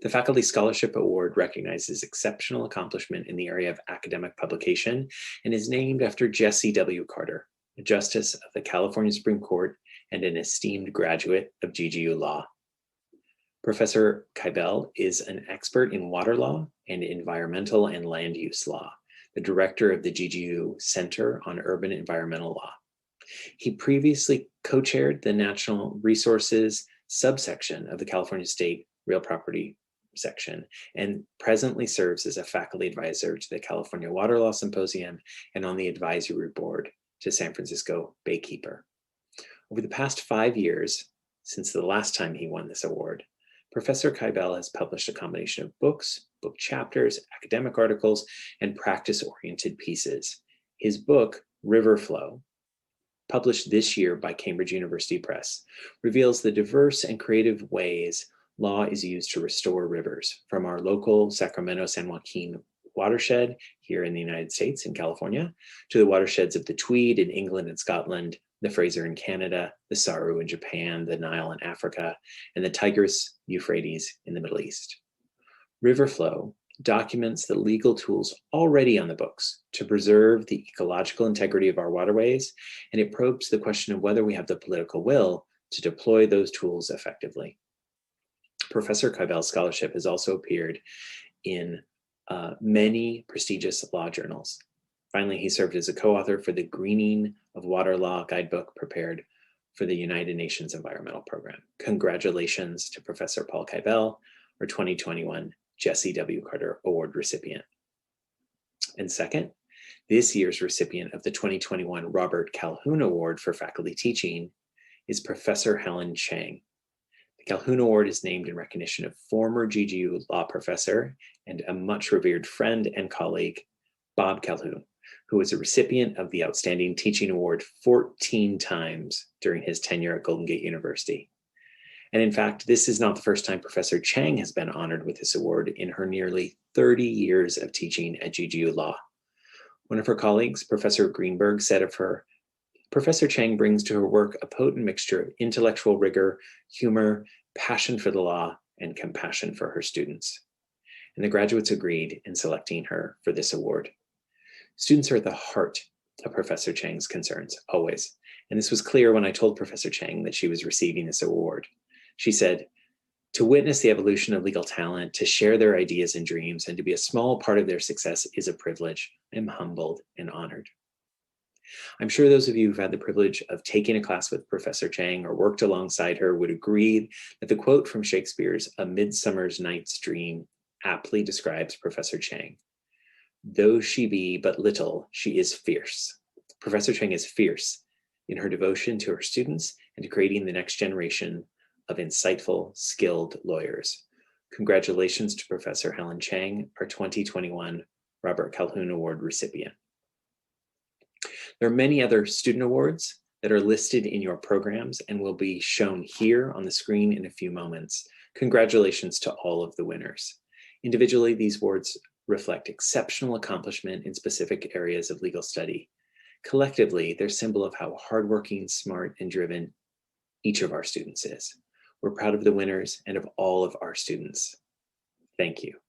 The Faculty Scholarship Award recognizes exceptional accomplishment in the area of academic publication and is named after Jesse W. Carter, a justice of the California Supreme Court and an esteemed graduate of GGU Law. Professor Kybell is an expert in water law and environmental and land use law, the director of the GGU Center on Urban Environmental Law. He previously co-chaired the Natural Resources subsection of the California State Real Property section, and presently serves as a faculty advisor to the California Water Law Symposium and on the advisory board to San Francisco Baykeeper. Over the past 5 years, since the last time he won this award, Professor Kybell has published a combination of books, book chapters, academic articles, and practice-oriented pieces. His book, River Flow, published this year by Cambridge University Press, reveals the diverse and creative ways law is used to restore rivers, from our local Sacramento-San Joaquin watershed here in the United States in California, to the watersheds of the Tweed in England and Scotland, the Fraser in Canada, the Saru in Japan, the Nile in Africa, and the Tigris, Euphrates in the Middle East. River Flow documents the legal tools already on the books to preserve the ecological integrity of our waterways, and it probes the question of whether we have the political will to deploy those tools effectively. Professor Kybell's scholarship has also appeared in many prestigious law journals. Finally, he served as a co-author for the Greening of Water Law guidebook prepared for the United Nations Environmental Program. Congratulations to Professor Paul Kybell, our 2021 Jesse W. Carter Award recipient. And second, this year's recipient of the 2021 Robert Calhoun Award for Faculty Teaching is Professor Helen Chang. The Calhoun Award is named in recognition of former GGU law professor and a much revered friend and colleague, Bob Calhoun, who was a recipient of the Outstanding Teaching Award 14 times during his tenure at Golden Gate University. And in fact, this is not the first time Professor Chang has been honored with this award in her nearly 30 years of teaching at GGU Law. One of her colleagues, Professor Greenberg, said of her, "Professor Chang brings to her work a potent mixture of intellectual rigor, humor, passion for the law, and compassion for her students." And the graduates agreed in selecting her for this award. Students are at the heart of Professor Chang's concerns, always. And this was clear when I told Professor Chang that she was receiving this award. She said, "To witness the evolution of legal talent, to share their ideas and dreams, and to be a small part of their success is a privilege. I'm humbled and honored." I'm sure those of you who've had the privilege of taking a class with Professor Chang or worked alongside her would agree that the quote from Shakespeare's A Midsummer's Night's Dream aptly describes Professor Chang. "Though she be but little, she is fierce." Professor Chang is fierce in her devotion to her students and to creating the next generation of insightful, skilled lawyers. Congratulations to Professor Helen Chang, our 2021 Robert Calhoun Award recipient. There are many other student awards that are listed in your programs and will be shown here on the screen in a few moments. Congratulations to all of the winners. Individually, these awards reflect exceptional accomplishment in specific areas of legal study. Collectively, they're a symbol of how hardworking, smart, and driven each of our students is. We're proud of the winners and of all of our students. Thank you.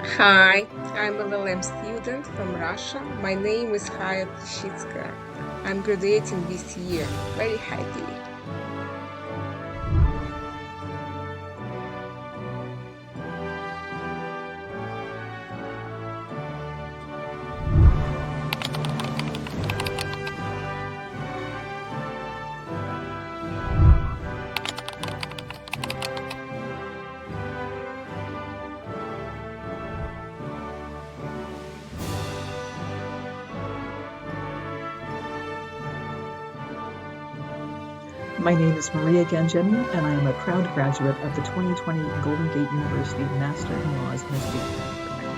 Hi, I'm a LLM student from Russia. My name is Hayat Shitska. I'm graduating this year. Very happy. My name is Maria Gangemi, and I am a proud graduate of the 2020 Golden Gate University Master in Laws and Estate Planning program.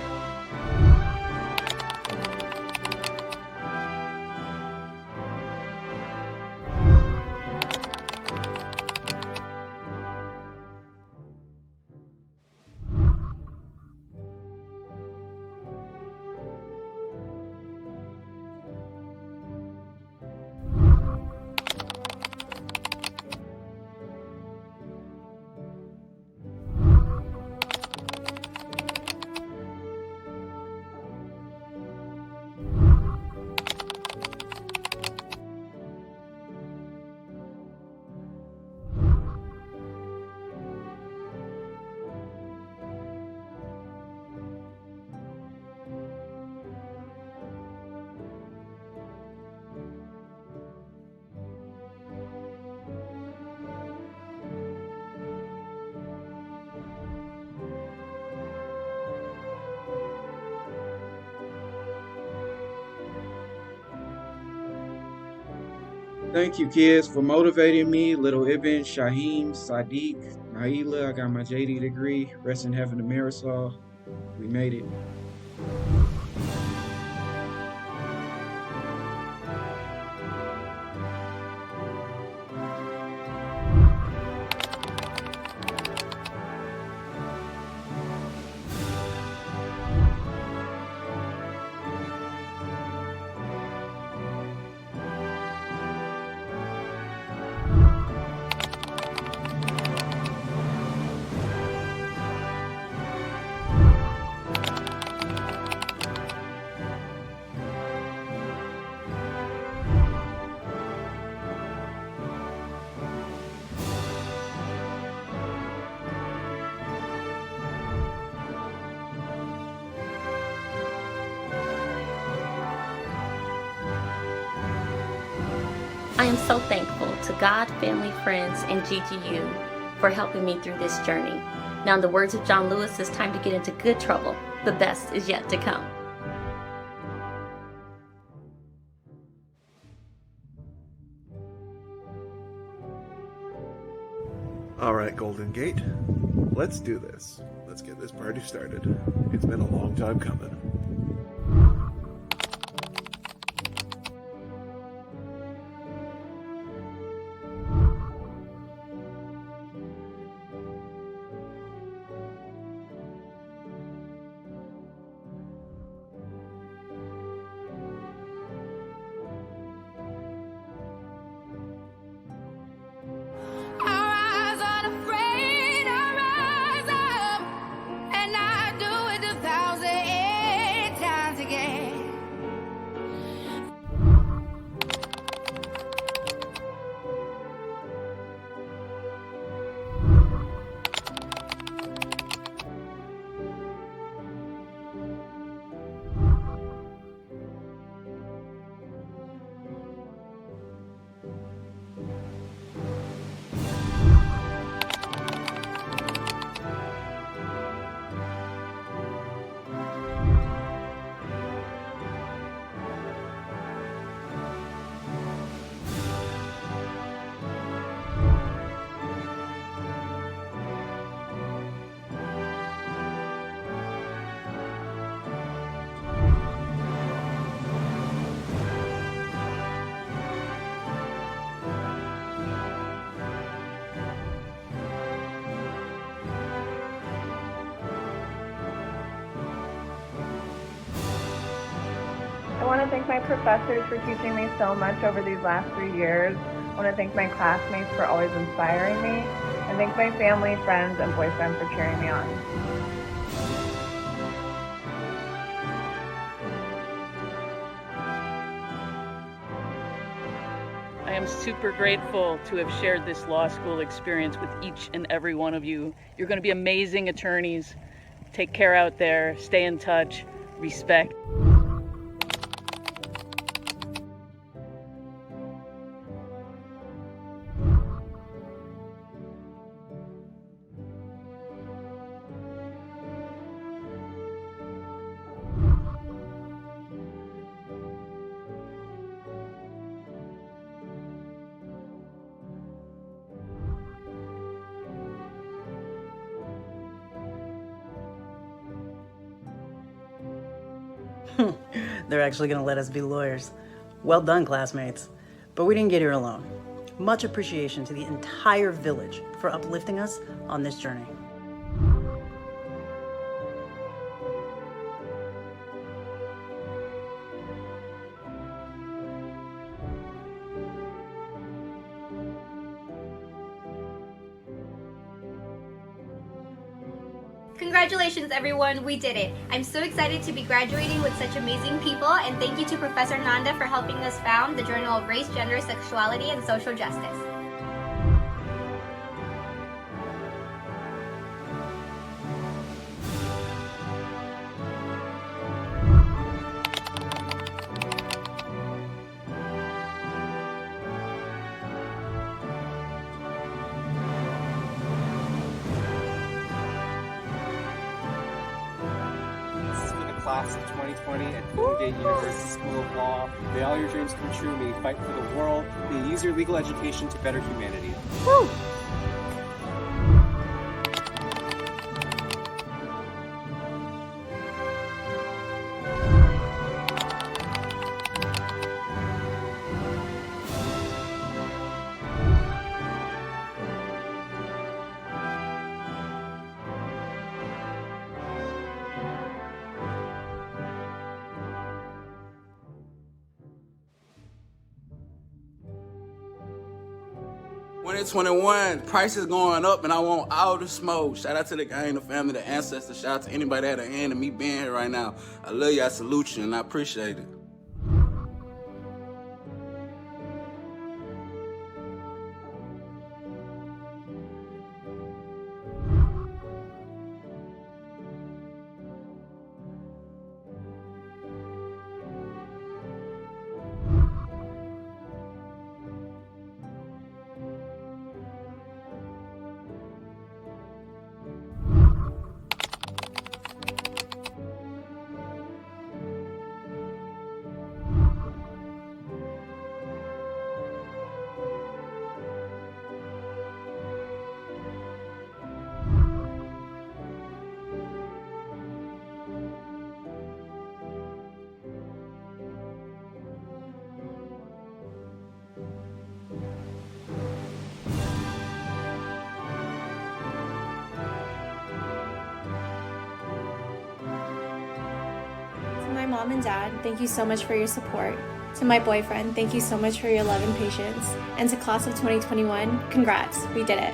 Thank you, kids, for motivating me. Little Ibn, Shaheem, Sadiq, Naila. I got my JD degree. Rest in heaven to Marisol. We made it. I am so thankful to God, family, friends, and GGU for helping me through this journey. Now, in the words of John Lewis, it's time to get into good trouble. The best is yet to come. All right, Golden Gate, let's do this. Let's get this party started. It's been a long time coming. I want to thank my professors for teaching me so much over these last 3 years. I want to thank my classmates for always inspiring me, and thank my family, friends, and boyfriend for cheering me on. I'm super grateful to have shared this law school experience with each and every one of you. You're going to be amazing attorneys. Take care out there, stay in touch, respect. They're actually going to let us be lawyers. Well done, classmates. But we didn't get here alone. Much appreciation to the entire village for uplifting us on this journey. Congratulations, everyone. We did it. I'm so excited to be graduating with such amazing people, and thank you to Professor Nanda for helping us found the Journal of Race, Gender, Sexuality, and Social Justice. Class of 2020 at Golden Gate University School of Law. May all your dreams come true. May you fight for the world. May you use your legal education to better humanity. Woo! When it's 21, prices going up and I want all the smoke. Shout out to the gang, the family, the ancestors. Shout out to anybody that had a hand in me being here right now. I love you, I salute you, and I appreciate it. To my mom and dad, thank you so much for your support. To my boyfriend, thank you so much for your love and patience. And to class of 2021, congrats, we did it.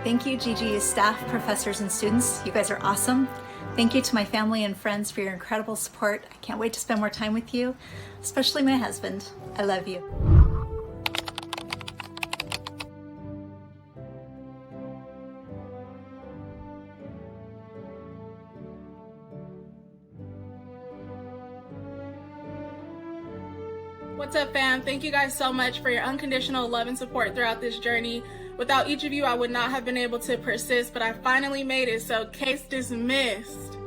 Thank you, GGU's staff, professors, and students. You guys are awesome. Thank you to my family and friends for your incredible support. I can't wait to spend more time with you, especially my husband. I love you. What's up, fam? Thank you guys so much for your unconditional love and support throughout this journey. Without each of you, I would not have been able to persist, but I finally made it, so case dismissed.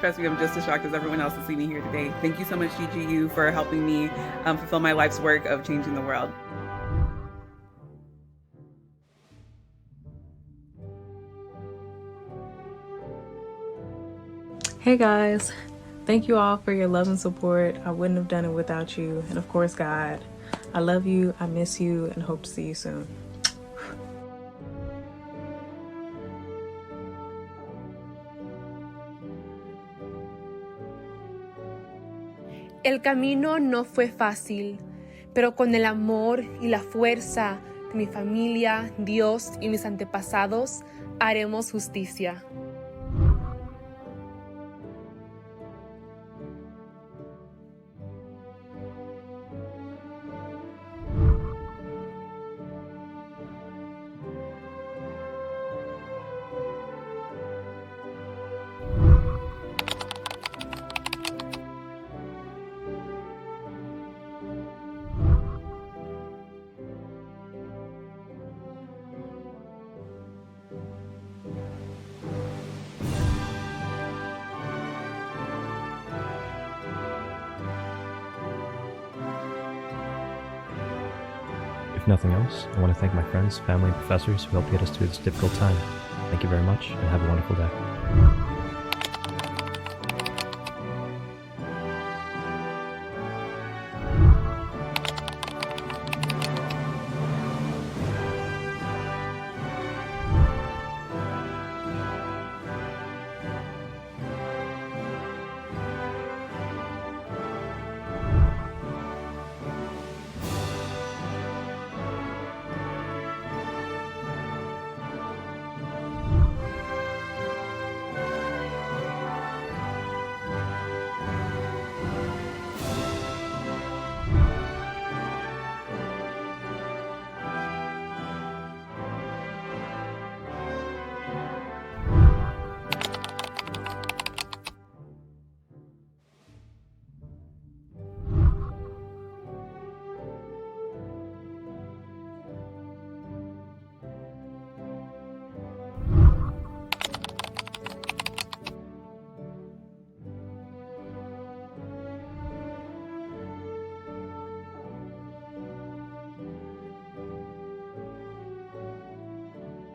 confess to you, I'm just as shocked as everyone else to see me here today. Thank you so much, GGU, for helping me fulfill my life's work of changing the world. Hey guys, thank you all for your love and support. I wouldn't have done it without you, and of course God. I love you, I miss you, and hope to see you soon. El camino no fue fácil, pero con el amor y la fuerza de mi familia, Dios y mis antepasados, haremos justicia. If nothing else, I want to thank my friends, family, and professors who helped get us through this difficult time. Thank you very much, and have a wonderful day.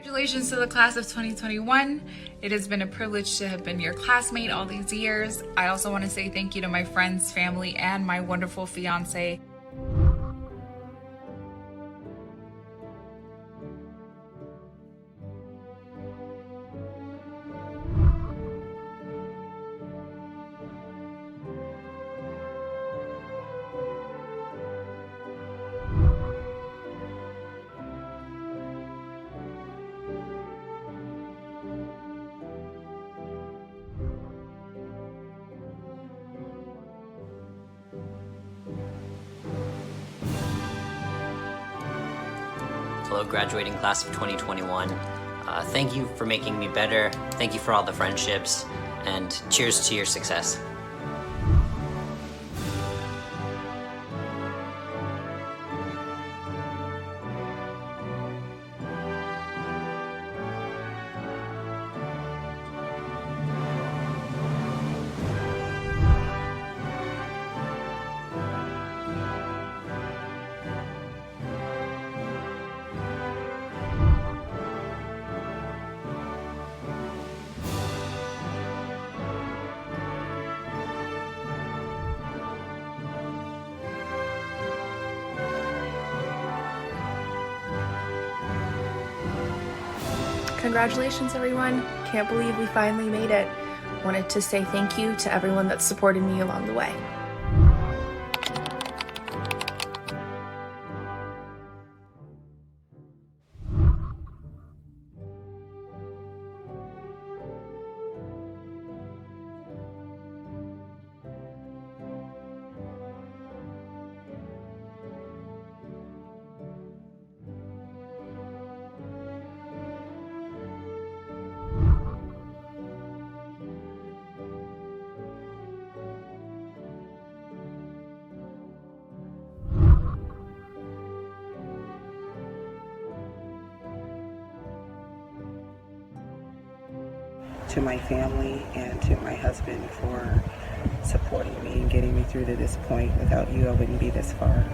Congratulations to the class of 2021. It has been a privilege to have been your classmate all these years. I also want to say thank you to my friends, family, and my wonderful fiance. Hello, graduating class of 2021. Thank you for making me better. Thank you for all the friendships, and cheers to your success. Congratulations, everyone. Can't believe we finally made it. Wanted to say thank you to everyone that supported me along the way. to my family and to my husband for supporting me and getting me through to this point. Without you, I wouldn't be this far.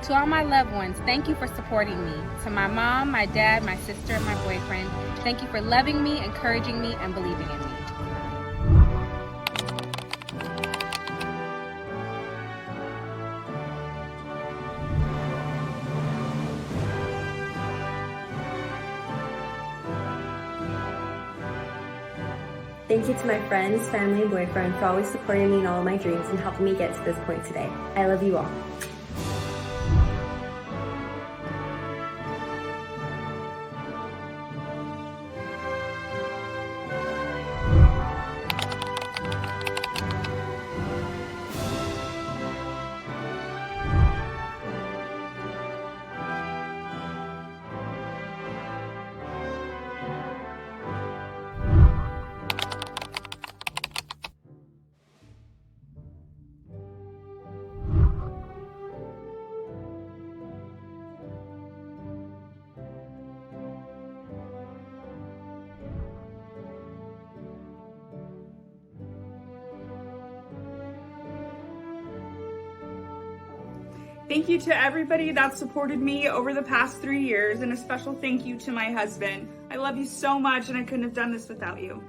To all my loved ones, thank you for supporting me. To my mom, my dad, my sister, and my boyfriend, thank you for loving me, encouraging me, and believing in me. Thank you to my friends, family, and boyfriend for always supporting me in all of my dreams and helping me get to this point today. I love you all. Thank you to everybody that supported me over the past 3 years, and a special thank you to my husband. I love you so much, and I couldn't have done this without you.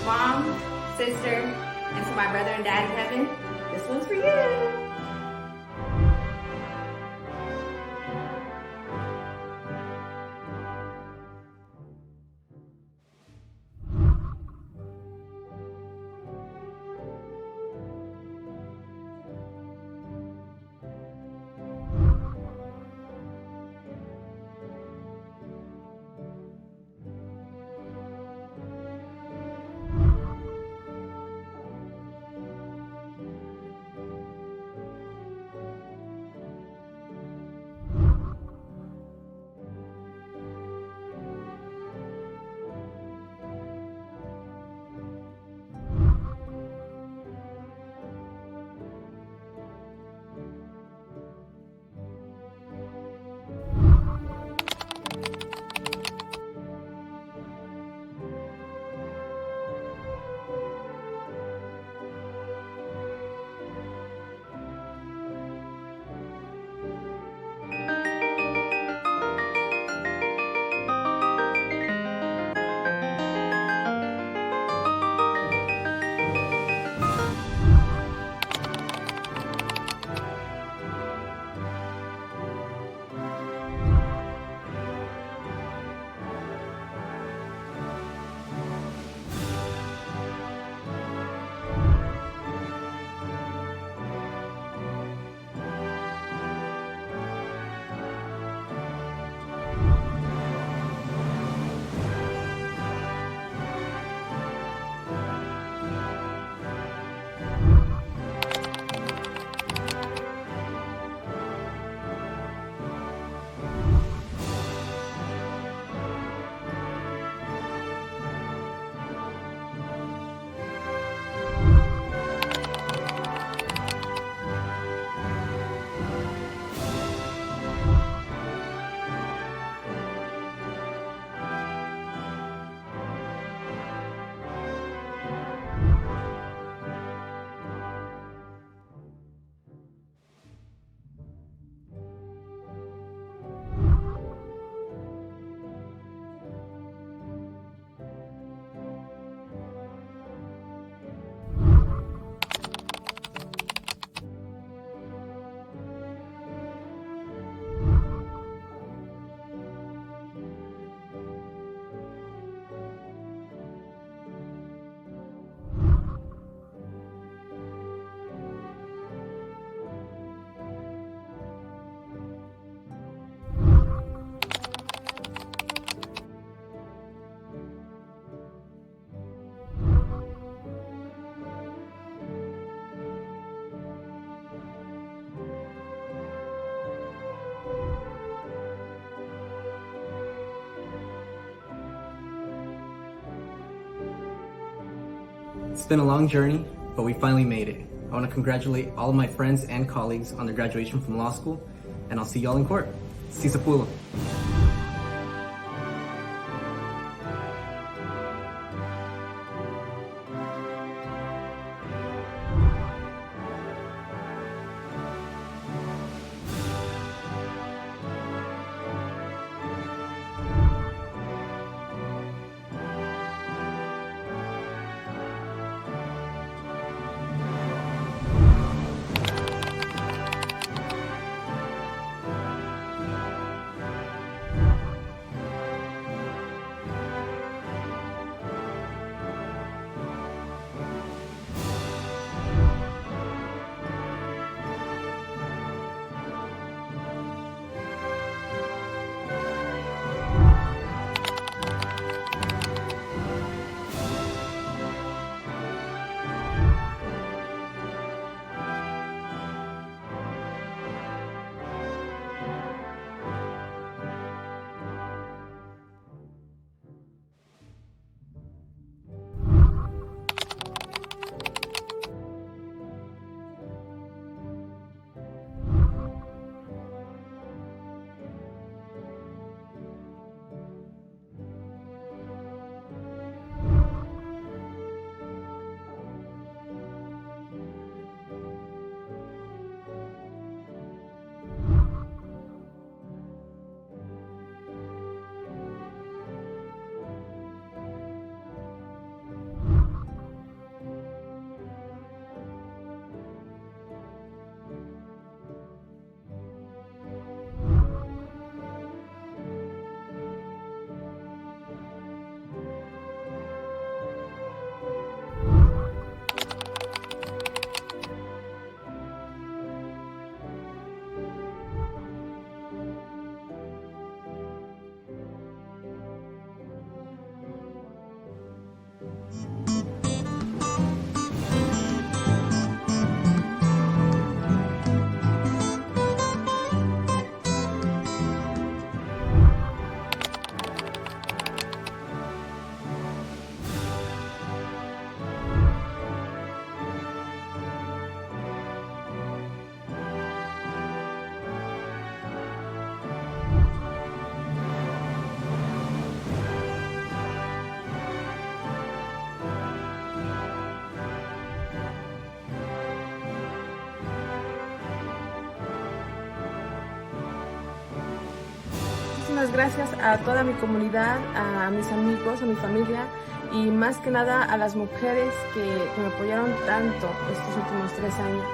Mom, sister, and to my brother and dad in heaven, this one's for you. It's been a long journey, but we finally made it. I want to congratulate all of my friends and colleagues on their graduation from law school, and I'll see y'all in court. Si se pudo. Muchísimas gracias a toda mi comunidad, a mis amigos, a mi familia y más que nada a las mujeres que me apoyaron tanto estos últimos 3 años.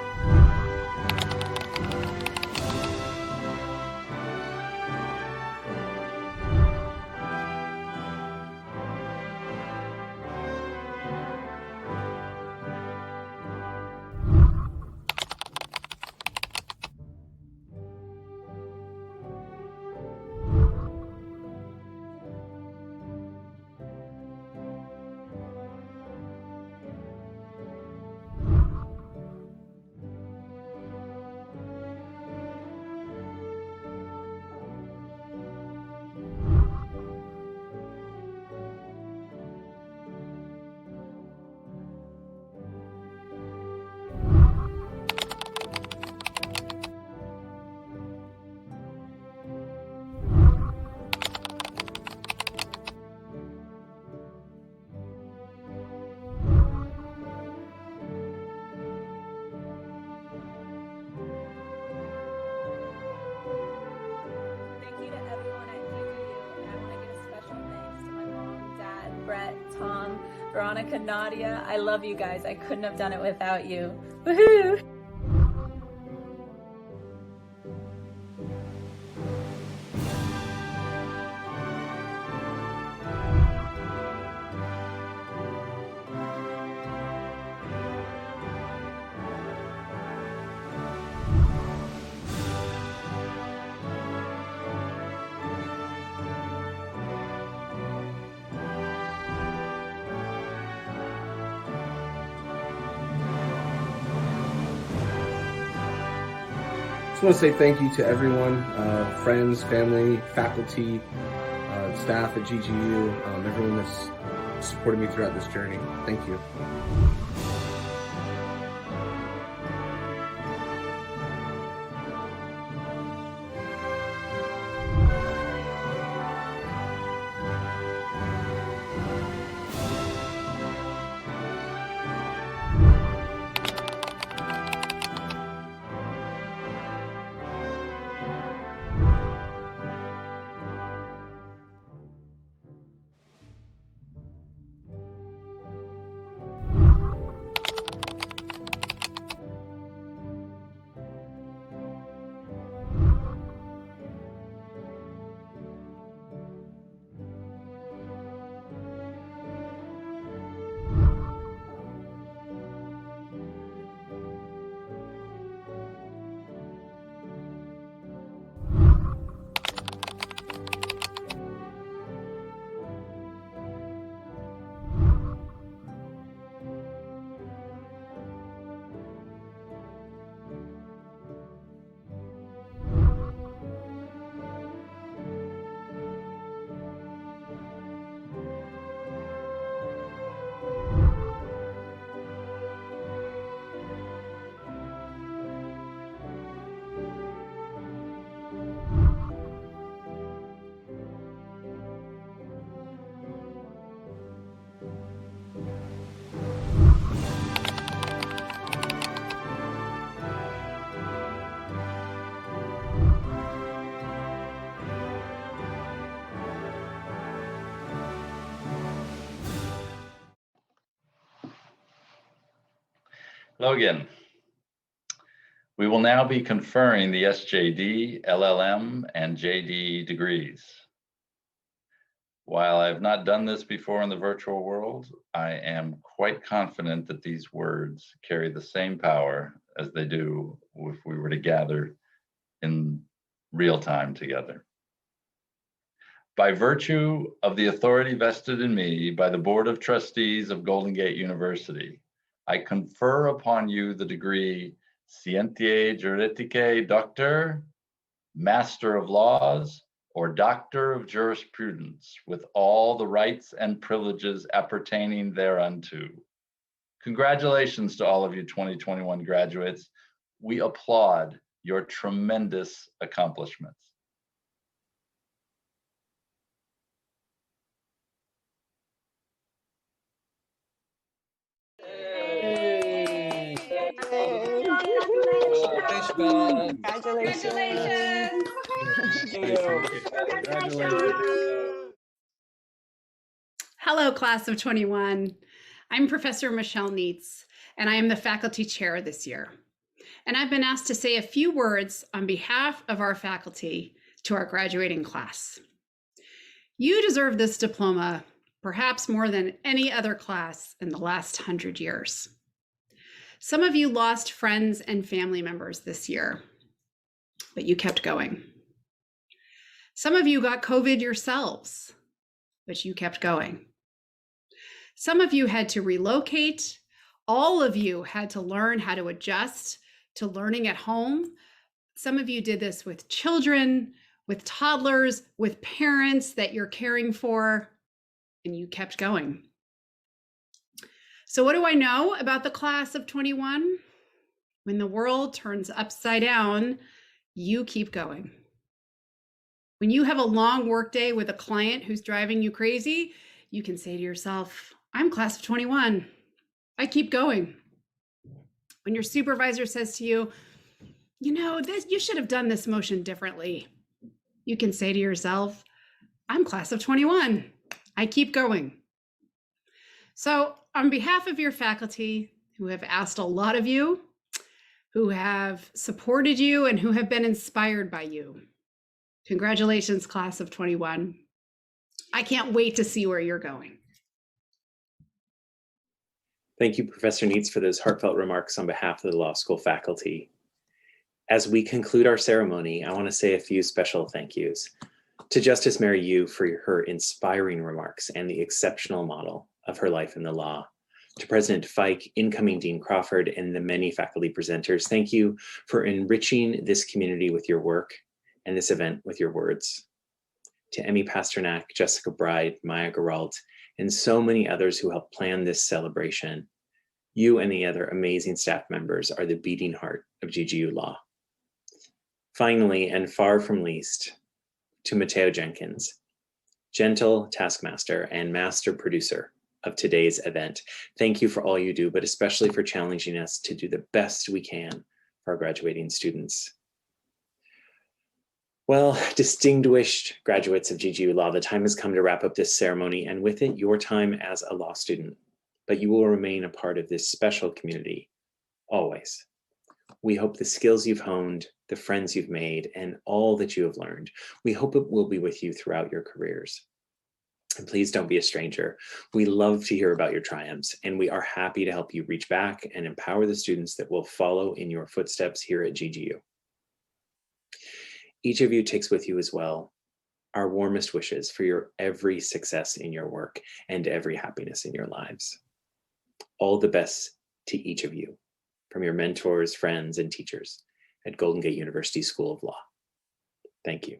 Tom, Veronica, Nadia, I love you guys. I couldn't have done it without you. Woohoo! I just want to say thank you to everyone, friends, family, faculty, staff at GGU, everyone that's supported me throughout this journey. Thank you. Hello again. We will now be conferring the SJD, LLM, and JD degrees. While I have not done this before in the virtual world, I am quite confident that these words carry the same power as they do if we were to gather in real time together. By virtue of the authority vested in me by the Board of Trustees of Golden Gate University, I confer upon you the degree Scientiae Juridicae Doctor, Master of Laws, or Doctor of Jurisprudence, with all the rights and privileges appertaining thereunto. Congratulations to all of you 2021 graduates. We applaud your tremendous accomplishments. Hello, class of 21. I'm Professor Michelle Neitz, and I am the faculty chair this year. And I've been asked to say a few words on behalf of our faculty to our graduating class. You deserve this diploma perhaps more than any other class in the last 100 years. Some of you lost friends and family members this year, but you kept going. Some of you got COVID yourselves, but you kept going. Some of you had to relocate. All of you had to learn how to adjust to learning at home. Some of you did this with children, with toddlers, with parents that you're caring for, and you kept going. So what do I know about the class of 21? When the world turns upside down, you keep going. When you have a long workday with a client who's driving you crazy, you can say to yourself, I'm class of 21. I keep going. When your supervisor says to you, you know, you should have done this motion differently, you can say to yourself, I'm class of 21. I keep going. So on behalf of your faculty, who have asked a lot of you, who have supported you, and who have been inspired by you, congratulations, class of 21. I can't wait to see where you're going. Thank you, Professor Neitz, for those heartfelt remarks on behalf of the law school faculty. As we conclude our ceremony, I want to say a few special thank yous to Justice Mary Yu for her inspiring remarks and the exceptional model of her life in the law. To President Fike, incoming Dean Crawford, and the many faculty presenters, thank you for enriching this community with your work and this event with your words. To Emmy Pasternak, Jessica Bride, Maya Geralt, and so many others who helped plan this celebration. You and the other amazing staff members are the beating heart of GGU Law. Finally, and far from least, to Mateo Jenkins, gentle taskmaster and master producer of today's event. Thank you for all you do, but especially for challenging us to do the best we can for our graduating students. Well, distinguished graduates of GGU Law, the time has come to wrap up this ceremony, and with it, your time as a law student. But you will remain a part of this special community, always. We hope the skills you've honed, the friends you've made, and all that you have learned, we hope it will be with you throughout your careers. And please don't be a stranger. We love to hear about your triumphs, and we are happy to help you reach back and empower the students that will follow in your footsteps here at GGU. Each of you takes with you as well our warmest wishes for your every success in your work and every happiness in your lives. All the best to each of you, from your mentors, friends, and teachers at Golden Gate University School of Law. Thank you.